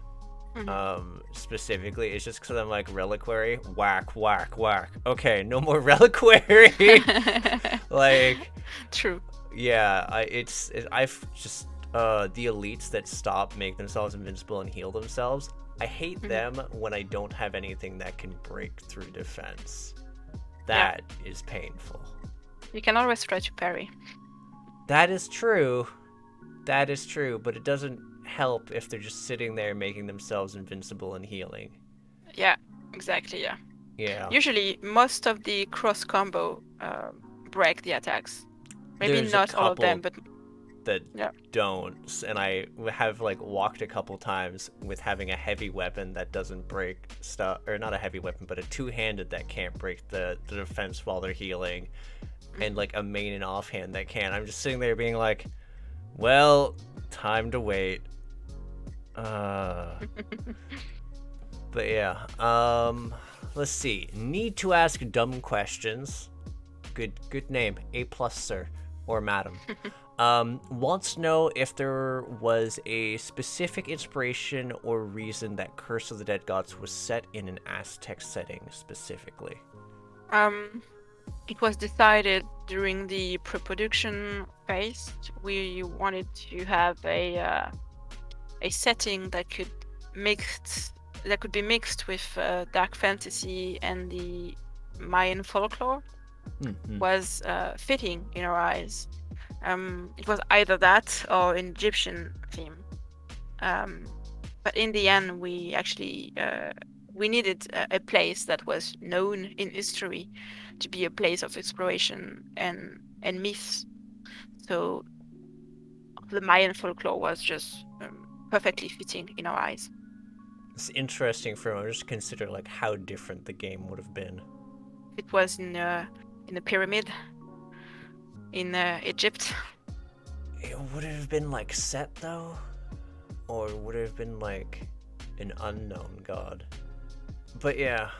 Specifically, it's just because I'm like, Reliquary, whack, whack, whack. Okay, no more Reliquary. Like, true. Yeah, I've just the elites that stop, make themselves invincible, and heal themselves. I hate them when I don't have anything that can break through defense. That is painful. You can always try to parry. That is true, but it doesn't help if they're just sitting there making themselves invincible and healing. Yeah, exactly, yeah. Yeah. Usually, most of the cross combo break the attacks. Maybe There's not all of them, but that don't, and I have like walked a couple times with having a heavy weapon that doesn't break stuff, or not a heavy weapon, but a two-handed that can't break the defense while they're healing, and like a main and offhand that can. I'm just sitting there being like, well, time to wait. But yeah, let's see. Need to ask dumb questions. Good name, A+, sir, or madam. Wants to know if there was a specific inspiration or reason that Curse of the Dead Gods was set in an Aztec setting specifically. It was decided during the pre-production phase. We wanted to have a setting that could be mixed with dark fantasy and the Mayan folklore. Was fitting in our eyes. It was either that or an Egyptian theme. But in the end, we actually we needed a place that was known in history to be a place of exploration and myths. So the Mayan folklore was just perfectly fitting in our eyes. It's interesting for me. Just to consider like how different the game would have been. It was in a pyramid in Egypt. It would have been like Set though, or would it have been like an unknown god? But yeah,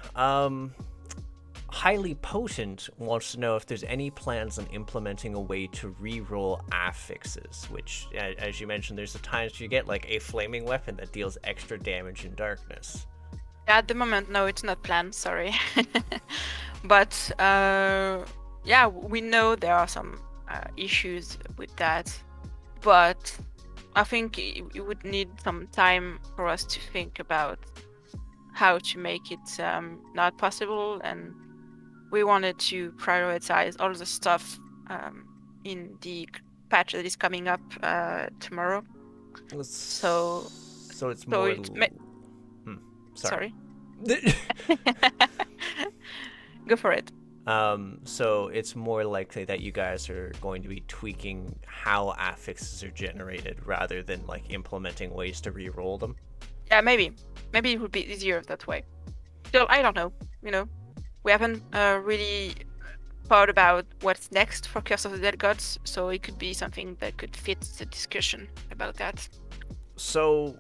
Highly Potent wants to know if there's any plans on implementing a way to re-roll affixes, which, as you mentioned, there's the times you get like a flaming weapon that deals extra damage in darkness. At the moment, no, it's not planned. Sorry, but yeah, we know there are some issues with that, but I think it would need some time for us to think about how to make it not possible, and we wanted to prioritize all the stuff in the patch that is coming up tomorrow. So So it's so more. Sorry. sorry. Go for it. So it's more likely that you guys are going to be tweaking how affixes are generated rather than like implementing ways to re-roll them. Yeah, maybe it would be easier that way. Still, I don't know. We haven't really thought about what's next for Curse of the Dead Gods, so it could be something that could fit the discussion about that. So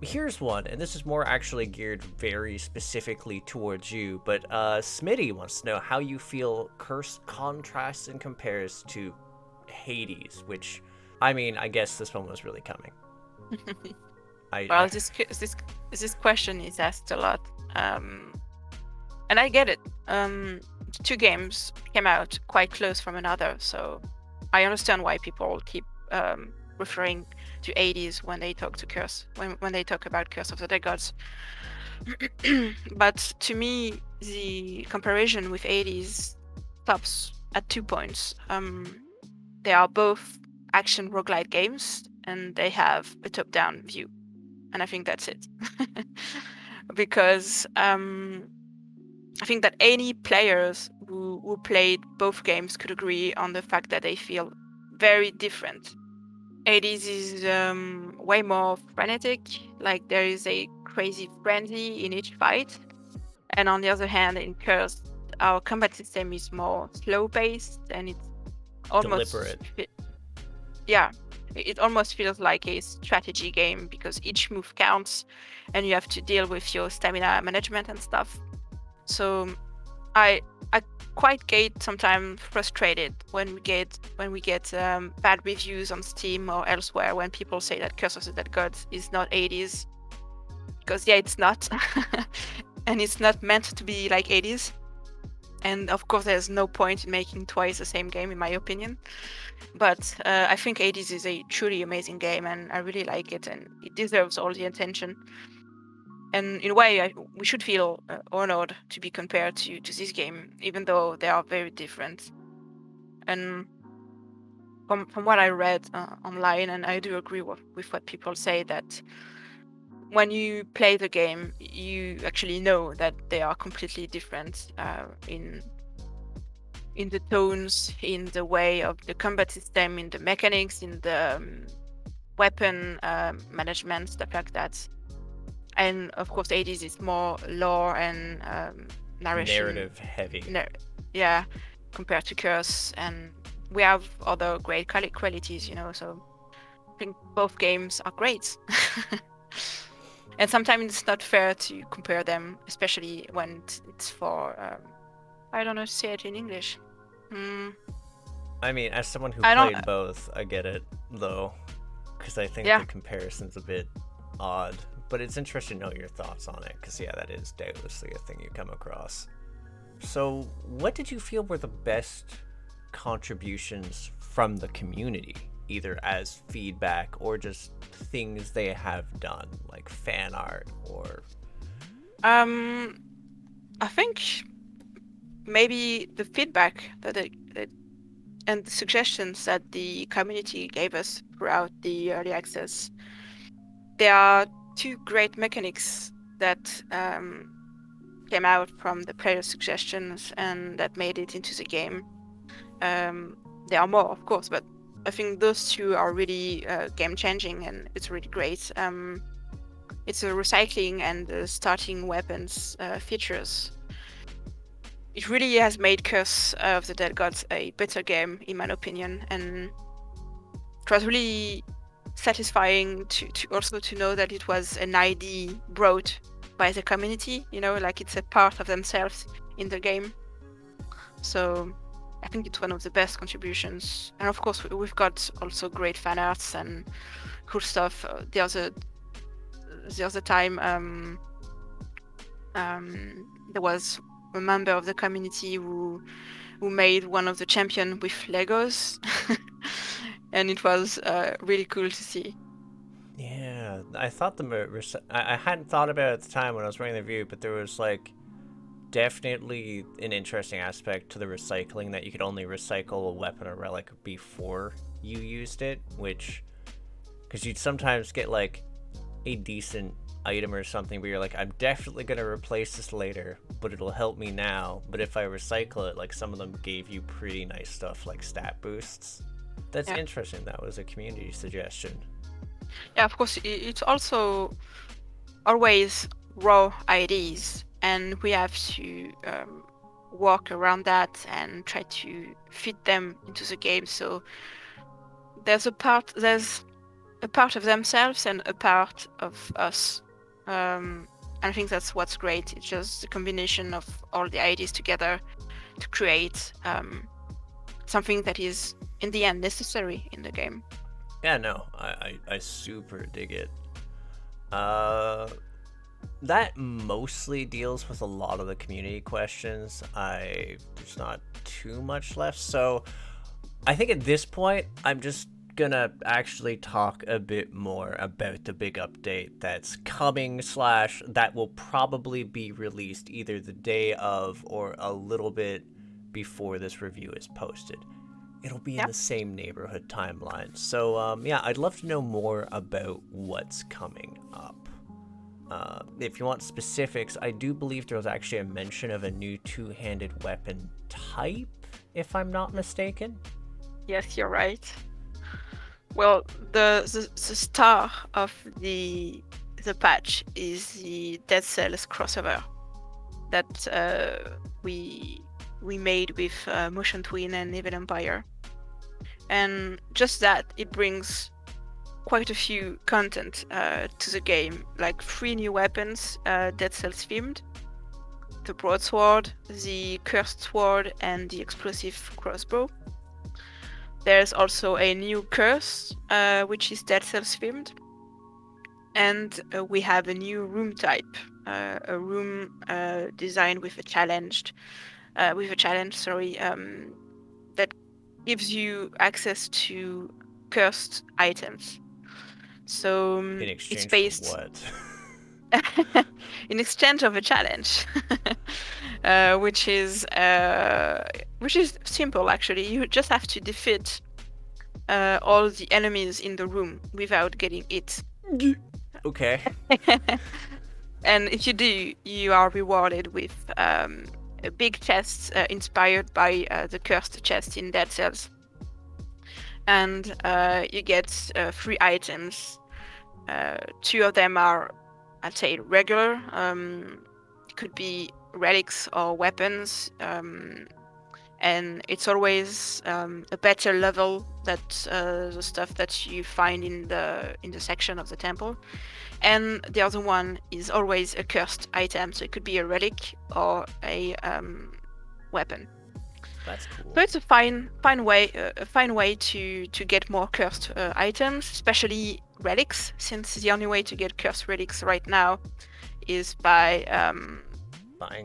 here's one, and this is more actually geared very specifically towards you, but Smitty wants to know how you feel Curse contrasts and compares to Hades, which, I mean, I guess this one was really coming. This question is asked a lot, and I get it. Two games came out quite close from another, so I understand why people keep referring to Hades when they talk to Curse, when they talk about Curse of the Dead Gods. But to me, the comparison with Hades stops at 2 points. They are both action roguelite games, and they have a top-down view, and I think that's it. Because I think that any players who played both games could agree on the fact that they feel very different. Hades is way more frenetic, like there is a crazy frenzy in each fight. And on the other hand, in Curse, our combat system is more slow-paced, and it's almost deliberate. It almost feels like a strategy game because each move counts, and you have to deal with your stamina management and stuff. So I quite get sometimes frustrated when we get bad reviews on Steam or elsewhere when people say that Curse of the Dead Gods is not Hades, because it's not, and it's not meant to be like Hades. And of course, there's no point in making twice the same game, in my opinion. But I think Hades is a truly amazing game, and I really like it, and it deserves all the attention. And in a way, we should feel honored to be compared to this game, even though they are very different. And from what I read online, and I do agree with what people say, that when you play the game, you actually know that they are completely different in the tones, in the way of the combat system, in the mechanics, in the weapon management, stuff like that. And of course, Hades is more lore and narration. Narrative heavy. Compared to Curse. And we have other great qualities, so I think both games are great. And sometimes it's not fair to compare them, especially when it's for, I don't know how to say it in English. I mean, as someone who played both, I get it, though, because I think the comparison's a bit odd. But it's interesting to know your thoughts on it, because that is doubtlessly a thing you come across. So what did you feel were the best contributions from the community, either as feedback or just things they have done, like fan art or... I think maybe the feedback and the suggestions that the community gave us throughout the early access. There are two great mechanics that came out from the player suggestions and that made it into the game. There are more, of course, but I think those two are really game-changing, and it's really great. It's a recycling and the starting weapons features. It really has made Curse of the Dead Gods a better game, in my opinion, and it was really satisfying to also to know that it was an ID brought by the community, like it's a part of themselves in the game. So I think it's one of the best contributions. And of course, we've got also great fan arts and cool stuff. The other time, There was a member of the community who made one of the champion with Legos, and it was really cool to see. Yeah, I thought I hadn't thought about it at the time when I was writing the review, but there was like definitely an interesting aspect to the recycling that you could only recycle a weapon or relic before you used it, which because you'd sometimes get like a decent item or something where you're like, I'm definitely gonna replace this later, but it'll help me now. But if I recycle it, like some of them gave you pretty nice stuff like stat boosts. That's Yeah. interesting. That was a community suggestion. Yeah, of course, it's also always raw ideas, and we have to work around that and try to fit them into the game. So there's a part of themselves and a part of us. And I think that's what's great. It's just the combination of all the ideas together to create something that is in the end necessary in the game. Yeah, no, I super dig it. That mostly deals with a lot of the community questions. There's not too much left, so I think at this point I'm just gonna actually talk a bit more about the big update that's coming / that will probably be released either the day of or a little bit before this review is posted. It'll be in Yeah. the same neighborhood timeline. So yeah, I'd love to know more about what's coming up. If you want specifics, I do believe there was actually a mention of a new two-handed weapon type, if I'm not mistaken. Yes, you're right. Well, the star of the patch is the Dead Cells crossover that we made with Motion Twin and Evil Empire, and just that it brings quite a few content to the game, like 3 new weapons, Dead Cells themed: the broadsword, the cursed sword, and the explosive crossbow. There's also a new curse, which is Dead Cells themed. And we have a new room type, a room designed with a challenge, that gives you access to cursed items. So In it's exchange based for what? in exchange of a challenge, which is simple actually. You just have to defeat all the enemies in the room without getting hit. Okay. And if you do, you are rewarded with a big chest inspired by the cursed chest in Dead Cells. And you get 3 items. 2 of them are, I'd say, regular. It could be relics or weapons. And it's always a better level than the stuff that you find in the section of the temple. And the other one is always a cursed item, so it could be a relic or a weapon. That's cool. So it's a fine way to get more cursed items, especially relics, since the only way to get cursed relics right now is by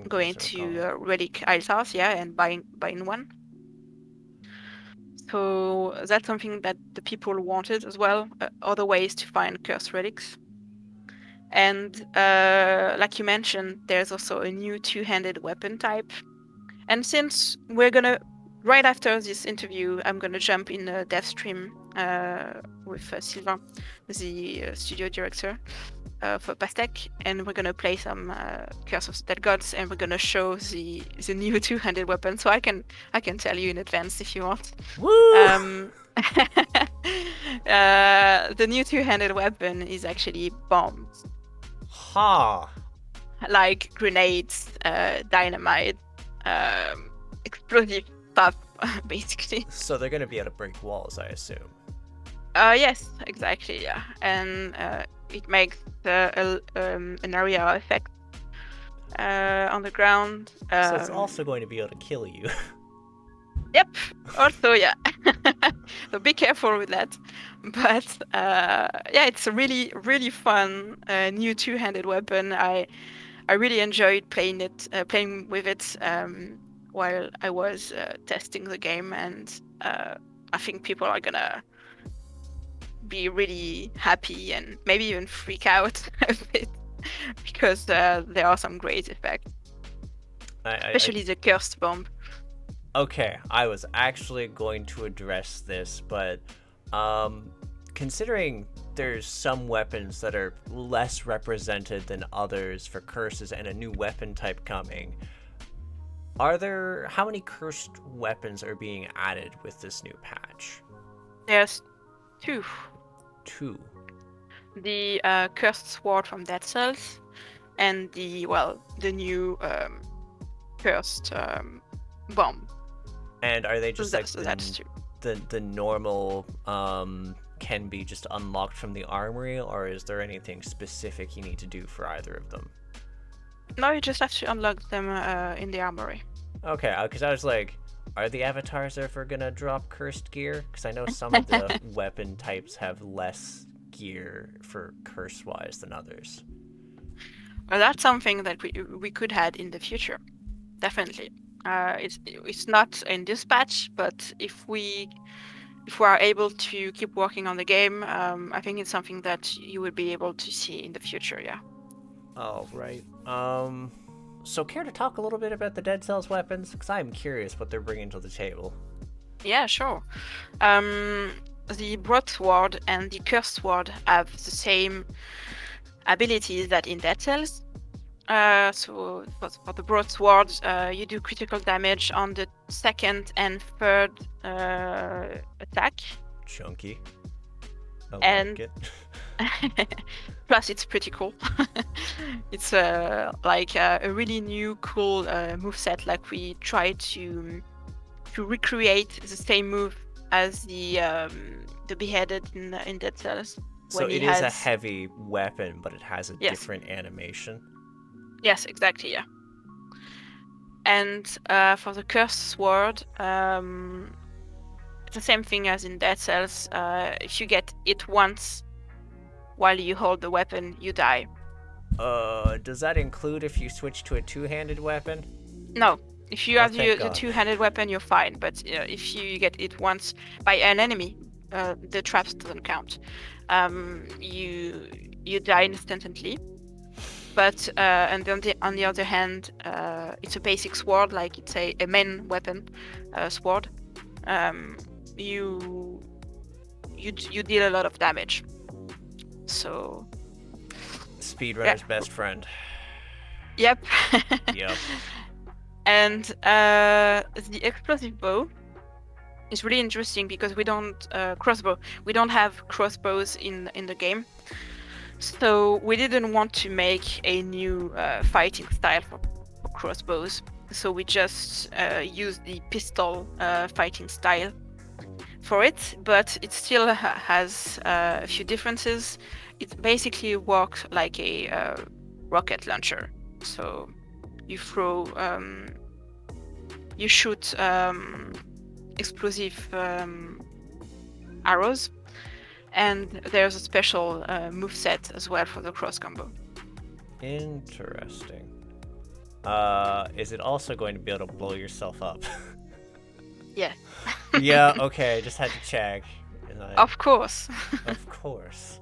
going to relic altars, and buying one. So that's something that the people wanted as well, other ways to find cursed relics. And like you mentioned, there's also a new two-handed weapon type. And since we're gonna, right after this interview, I'm gonna jump in a dev stream with Sylvain, the studio director for Passtech, and we're gonna play some Curse of the Dead Gods, and we're gonna show the new two-handed weapon. So I can tell you in advance if you want. Woo! The new two-handed weapon is actually bombs. Ha! Like grenades, dynamite, explosive stuff, basically. So they're gonna be able to break walls, I assume. Yes, exactly, yeah. And it makes an area effect on the ground. So it's also going to be able to kill you. Yep, also, yeah. So be careful with that. But yeah, it's a really, really fun new two-handed weapon. I I really enjoyed playing with it while I was testing the game, and I think people are gonna be really happy and maybe even freak out a bit because there are some great effects, especially the cursed bomb. Okay, I was actually going to address this, but considering there's some weapons that are less represented than others for curses and a new weapon type coming, how many cursed weapons are being added with this new patch? There's two. Two. The cursed sword from Dead Cells and the new cursed bomb. And are they just like that's two. the normal can be just unlocked from the armory, or is there anything specific you need to do for either of them? No, you just have to unlock them in the armory. Okay, because I was like, are the avatars ever gonna drop cursed gear? Because I know some of the weapon types have less gear for curse-wise than others. Well, that's something that we could add in the future, definitely. It's not in this patch, but if we are able to keep working on the game, I think it's something that you would be able to see in the future. Yeah. Oh right. So care to talk a little bit about the Dead Cells weapons? Because I'm curious what they're bringing to the table. Yeah, sure. The broadsword and the cursed sword have the same abilities that in Dead Cells. So for the broadsword, you do critical damage on the second and third attack. Chunky. And like it. Plus, it's pretty cool. It's like a really new, cool moveset. Like we try to recreate the same move as the beheaded in Dead Cells. So it is a heavy weapon, but it has a different animation. Yes, exactly. Yeah. And for the cursed sword, it's the same thing as in Dead Cells. If you get it once while you hold the weapon, you die. Does that include if you switch to a two-handed weapon? No. If you have the two-handed weapon, you're fine. But if you get it once by an enemy, the traps doesn't count. You die instantly. But and on the other hand, it's a basic sword, like it's a main weapon sword. You deal a lot of damage. So speedrunner's best friend. Yep. Yep. And the explosive bow is really interesting because we don't crossbow. We don't have crossbows in the game. So we didn't want to make a new fighting style for crossbows. So we just used the pistol fighting style for it, but it still has a few differences. It basically works like a rocket launcher. So you throw, you shoot explosive arrows. And there's a special moveset as well for the cross combo. Interesting. Is it also going to be able to blow yourself up? Yeah. Yeah, okay, I just had to check. Of course. Of course.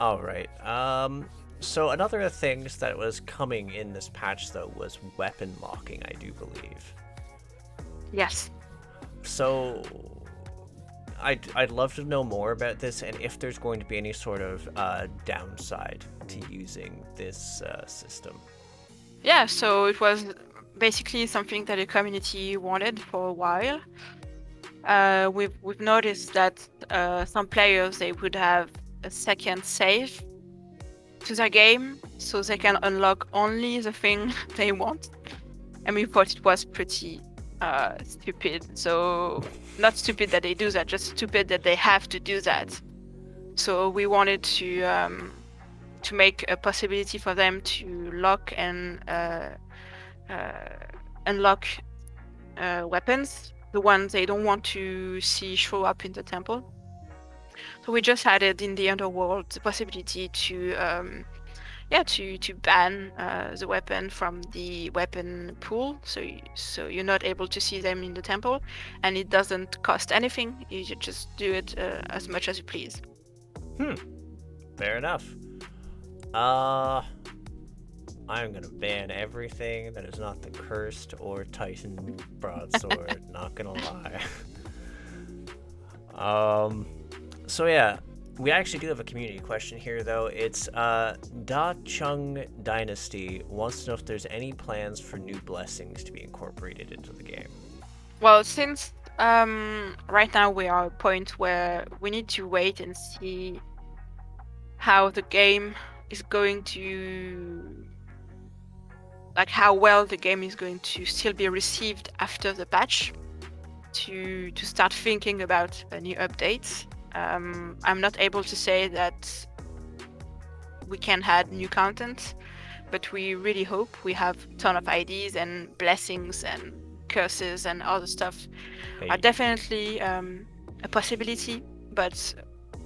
Alright. So another of the things that was coming in this patch, though, was weapon locking, I do believe. Yes. So I'd love to know more about this, and if there's going to be any sort of downside to using this system. Yeah, so it was basically something that the community wanted for a while. We've noticed that some players, they would have a second save to their game, so they can unlock only the thing they want. And we thought it was pretty stupid. So not stupid that they do that, just stupid that they have to do that. So we wanted to make a possibility for them to lock and unlock weapons, the ones they don't want to see show up in the temple. So we just added in the underworld the possibility to yeah, to ban the weapon from the weapon pool, so you're not able to see them in the temple, and it doesn't cost anything. You just do it as much as you please. Fair enough. I'm gonna ban everything that is not the cursed or Titan broadsword. Not gonna lie. So yeah, we actually do have a community question here, though. It's Da Chung Dynasty wants to know if there's any plans for new blessings to be incorporated into the game. Well, since right now we are at a point where we need to wait and see how the game is going to, like, how well the game is going to still be received after the patch, to start thinking about a new updates. I'm not able to say that we can add new content, but we really hope. We have a ton of ideas, and blessings and curses and other stuff are definitely a possibility, but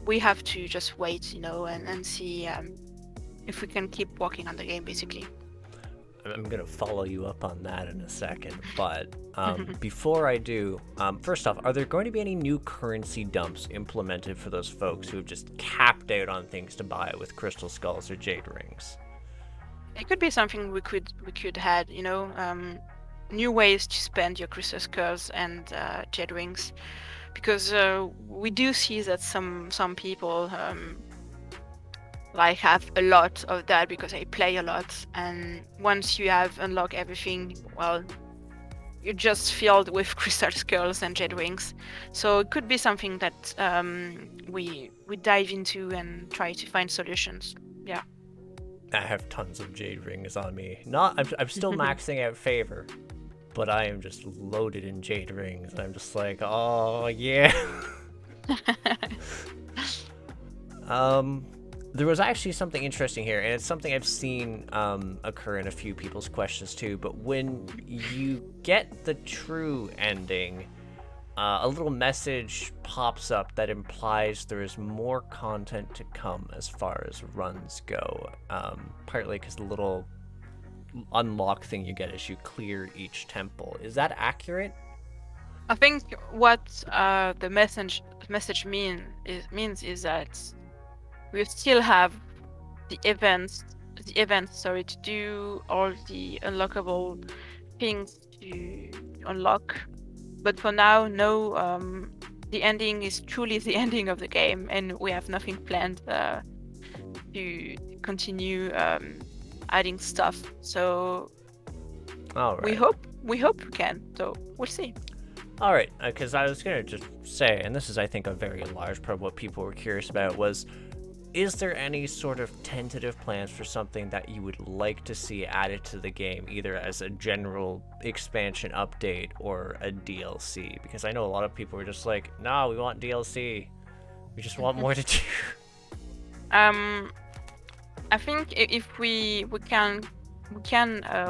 we have to just wait, and see if we can keep working on the game, basically. I'm gonna follow you up on that in a second, but before I do, first off, are there going to be any new currency dumps implemented for those folks who have just capped out on things to buy with crystal skulls or jade rings? It could be something we could add, new ways to spend your crystal skulls and jade rings, because we do see that some people like have a lot of that because they play a lot, and once you have unlocked everything, well, you're just filled with crystal skulls and jade rings. So it could be something that we dive into and try to find solutions. Yeah. I have tons of jade rings on me. I'm still maxing out favor, but I am just loaded in jade rings. I'm just like, oh yeah. There was actually something interesting here, and it's something I've seen occur in a few people's questions too. But when you get the true ending, a little message pops up that implies there is more content to come as far as runs go. Partly because the little unlock thing you get as you clear each temple. Is that accurate? I think what the message means is that we still have the events to do all the unlockable things to unlock, but for now, no, the ending is truly the ending of the game, and we have nothing planned to continue adding stuff. So all right. we hope we can, so we'll see. All right, because I was going to just say, and this is, I think, a very large part of what people were curious about, was, is there any sort of tentative plans for something that you would like to see added to the game, either as a general expansion update or a DLC? Because I know a lot of people are just like, no, we want DLC. We just want more to do. I think if we can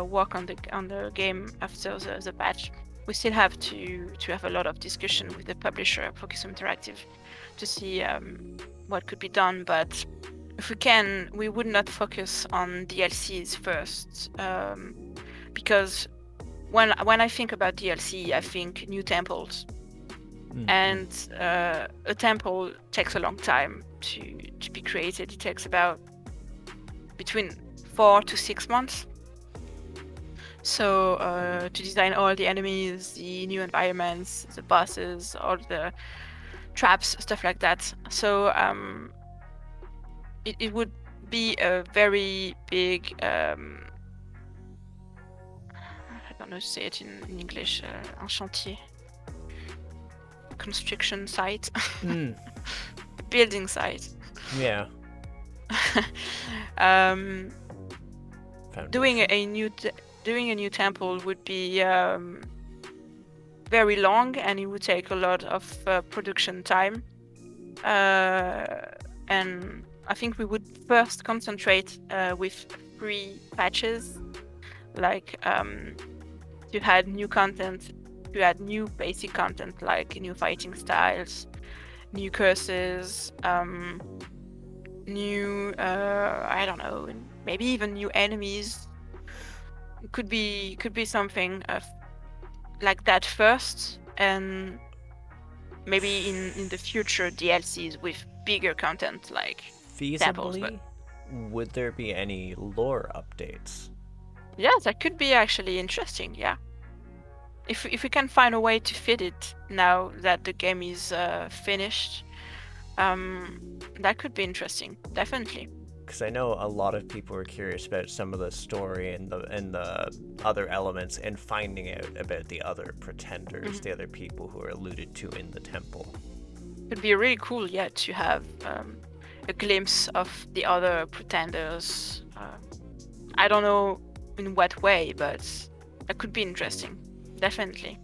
work on the game after the patch. We still have to have a lot of discussion with the publisher, Focus Interactive, to see what could be done. But if we can, we would not focus on DLCs first, because when I think about DLC, I think new temples, and a temple takes a long time to be created. It takes about between 4 to 6 months. So to design all the enemies, the new environments, the bosses, all the traps, stuff like that. So it would be a very big, I don't know how to say it in English, un chantier, construction site, building site. Yeah. Doing a new temple would be very long, and it would take a lot of production time. And I think we would first concentrate with 3 patches, like to add new content, to add new basic content like new fighting styles, new curses, new, I don't know, maybe even new enemies. Could be something like that first, and maybe in the future DLCs with bigger content like temples. But Feasibly, would there be any lore updates? yeah, that could be actually interesting. Yeah, if we can find a way to fit it now that the game is finished, that could be interesting. Definitely. Because I know a lot of people were curious about some of the story and the other elements, and finding out about the other pretenders, the other people who are alluded to in the temple. It'd be really cool, yeah, to have a glimpse of the other pretenders. I don't know in what way, but that could be interesting. Definitely.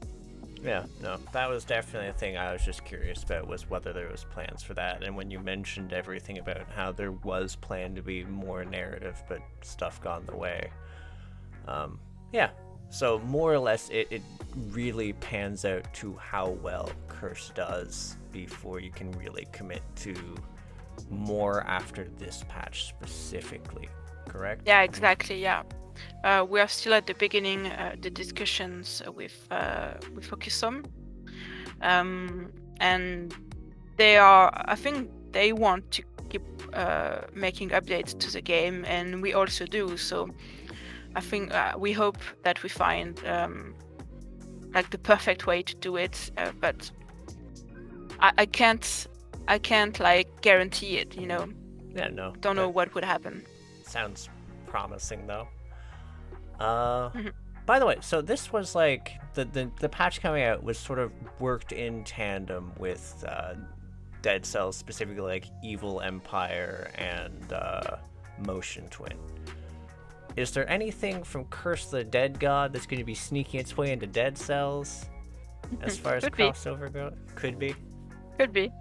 Yeah, no, that was definitely a thing I was just curious about, was whether there was plans for that. And when you mentioned everything about how there was planned to be more narrative, but stuff got in the way. Yeah, so more or less it really pans out to how well Curse does before you can really commit to more after this patch specifically, correct? Yeah, exactly, yeah. We are still at the beginning, the discussions with Folks Arlyeon, and I think they want to keep making updates to the game, and we also do. So I think we hope that we find like the perfect way to do it, but I can't like guarantee it, you know. Yeah, no. Don't know what would happen. Sounds promising though. By the way, so this was like the patch coming out was sort of worked in tandem with Dead Cells, specifically like Evil Empire and Motion Twin. Is there anything from Curse the Dead God that's going to be sneaking its way into Dead Cells as far as crossover goes? Could be. Could be.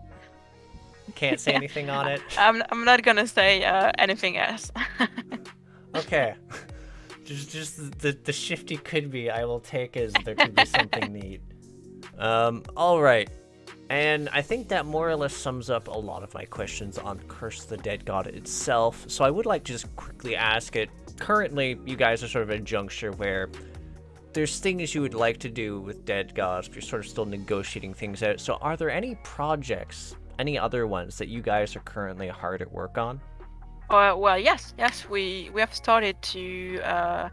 Can't say anything on it. I'm not gonna say anything else. Okay. Just the shifty could be I will take as there could be something neat. All right. And I think that more or less sums up a lot of my questions on Curse the Dead God itself. So I would like to just quickly ask it. Currently, you guys are sort of at a juncture where there's things you would like to do with Dead Gods, but you're sort of still negotiating things out. So are there any projects, any other ones that you guys are currently hard at work on? Well, yes, we have started to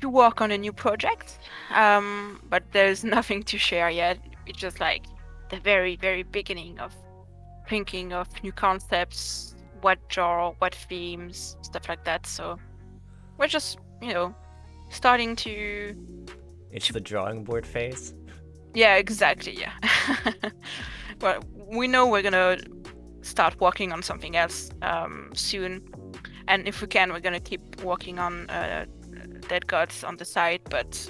work on a new project, but there's nothing to share yet. It's just like the very, very beginning of thinking of new concepts, what genre, what themes, stuff like that. So we're just, starting to... It's the drawing board phase? Yeah, exactly, yeah. Well, we know we're gonna start working on something else soon, and if we can, we're gonna keep working on Dead Gods on the side, but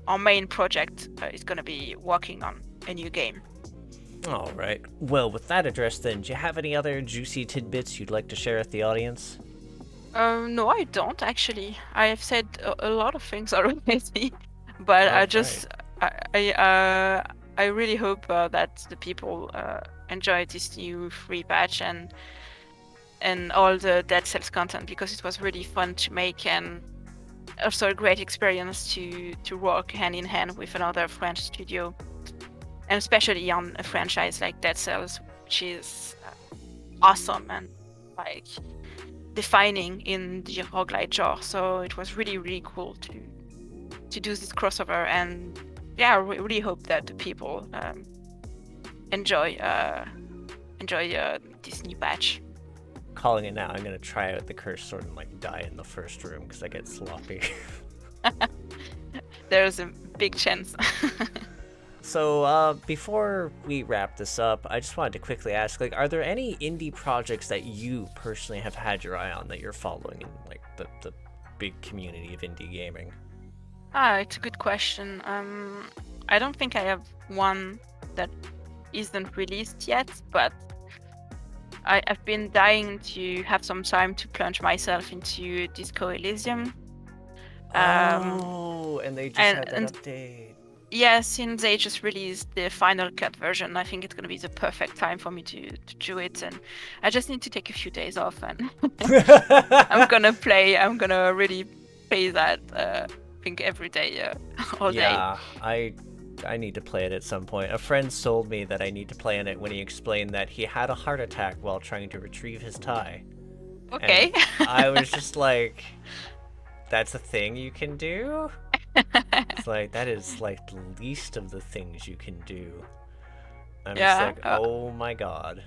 our main project is gonna be working on a new game. All right. Well, with that address then, do you have any other juicy tidbits you'd like to share with the audience? No, I don't actually. I have said a lot of things already, but I really hope that the people enjoy this new free patch and all the Dead Cells content, because it was really fun to make, and also a great experience to work hand in hand with another French studio, and especially on a franchise like Dead Cells, which is awesome and like defining in the roguelite genre. So it was really, really cool to do this crossover, and yeah, I really hope that the people enjoy this new patch. Calling it now, I'm gonna try out the Curse Sword and like die in the first room because I get sloppy. There's a big chance. So before we wrap this up, I just wanted to quickly ask, like, are there any indie projects that you personally have had your eye on that you're following in like the big community of indie gaming? It's a good question. I don't think I have one that isn't released yet, but I've been dying to have some time to plunge myself into Disco Elysium. And they just had that update. Yeah, since they just released the final cut version, I think it's gonna be the perfect time for me to do it, and I just need to take a few days off, and I'm gonna really play that. I think every day, all day. Yeah, I need to play it at some point. A friend told me that I need to play in it when he explained that he had a heart attack while trying to retrieve his tie. Okay. And I was just like, that's a thing you can do? It's like, that is like the least of the things you can do. I'm just Yeah, like, oh my god.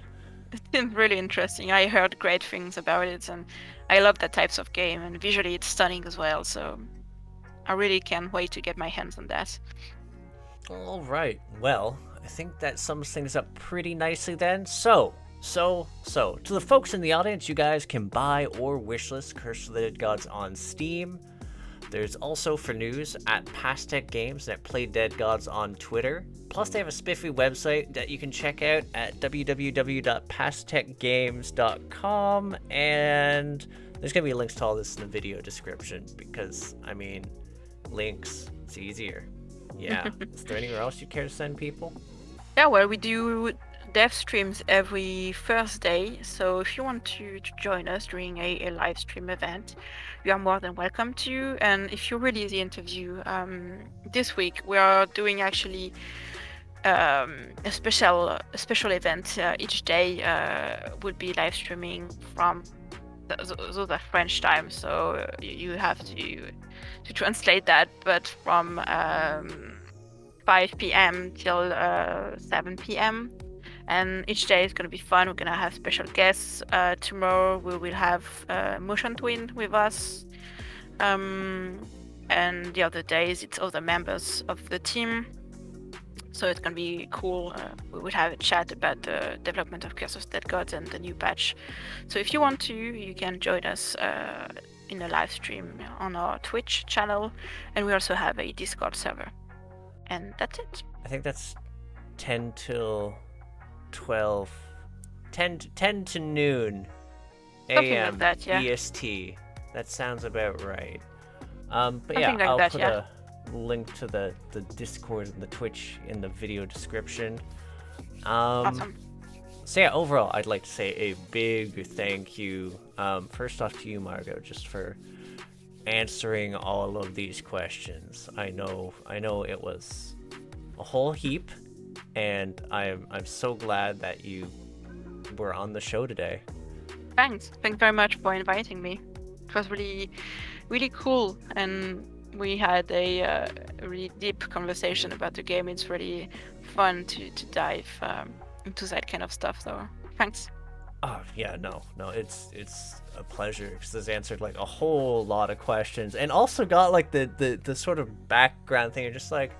it seems really interesting. I heard great things about it, and I love that types of game, and visually it's stunning as well. So I really can't wait to get my hands on that. All right. Well, I think that sums things up pretty nicely then. So, to the folks in the audience, you guys can buy or wishlist Curse of the Dead Gods on Steam. There's also for news at Passtech Games and at Play Dead Gods on Twitter. Plus, they have a spiffy website that you can check out at www.passtechgames.com, and there's gonna be links to all this in the video description because, I mean, links, it's easier. Yeah. Is there anywhere else you care to send people? Yeah, well, we do dev streams every Thursday, so if you want to join us during a live stream event, you are more than welcome to. And if you release the interview this week, we are doing actually a special event each day. Would be live streaming from those are French time, so you have to translate that, but from 5 p.m. till 7 p.m. And each day is going to be fun. We're going to have special guests. Tomorrow we will have Motion Twin with us. And the other days it's other members of the team. So it's going to be cool. We will have a chat about the development of Curse of Dead Gods and the new patch. So if you want to, you can join us in a live stream on our Twitch channel. And we also have a Discord server. And that's it. I think that's 10 till 12, 10 to noon a.m. Like that, yeah. EST. That sounds about right. But Something yeah, like I'll that, put yeah. a link to the Discord and the Twitch in the video description. Awesome. So yeah, overall, I'd like to say a big thank you, first off to you, Margaux, just for answering all of these questions. I know it was a whole heap, and I'm so glad that you were on the show today. Thanks very much for inviting me. It was really cool, and we had a really deep conversation about the game. It's really fun to dive into that kind of stuff, so thanks. Oh yeah, no, it's a pleasure because it's answered like a whole lot of questions, and also got like the sort of background thing. You're just like,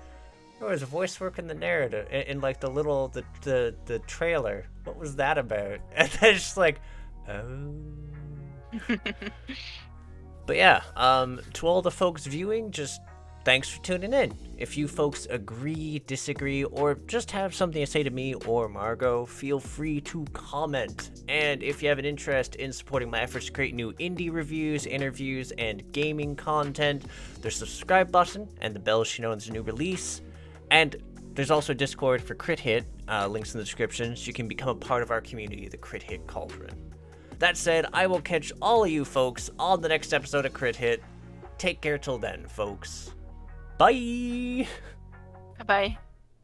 oh, there's a voice work in the narrative, in like the little the trailer. What was that about? And then it's just like, oh. But yeah, to all the folks viewing, just thanks for tuning in. If you folks agree, disagree, or just have something to say to me or Margaux, feel free to comment. And if you have an interest in supporting my efforts to create new indie reviews, interviews, and gaming content, there's the subscribe button and the bell so you know when there's a new release. And there's also a Discord for Crit Hit, links in the description, so you can become a part of our community, the Crit Hit Cauldron. That said, I will catch all of you folks on the next episode of Crit Hit. Take care till then, folks. Bye! Bye-bye.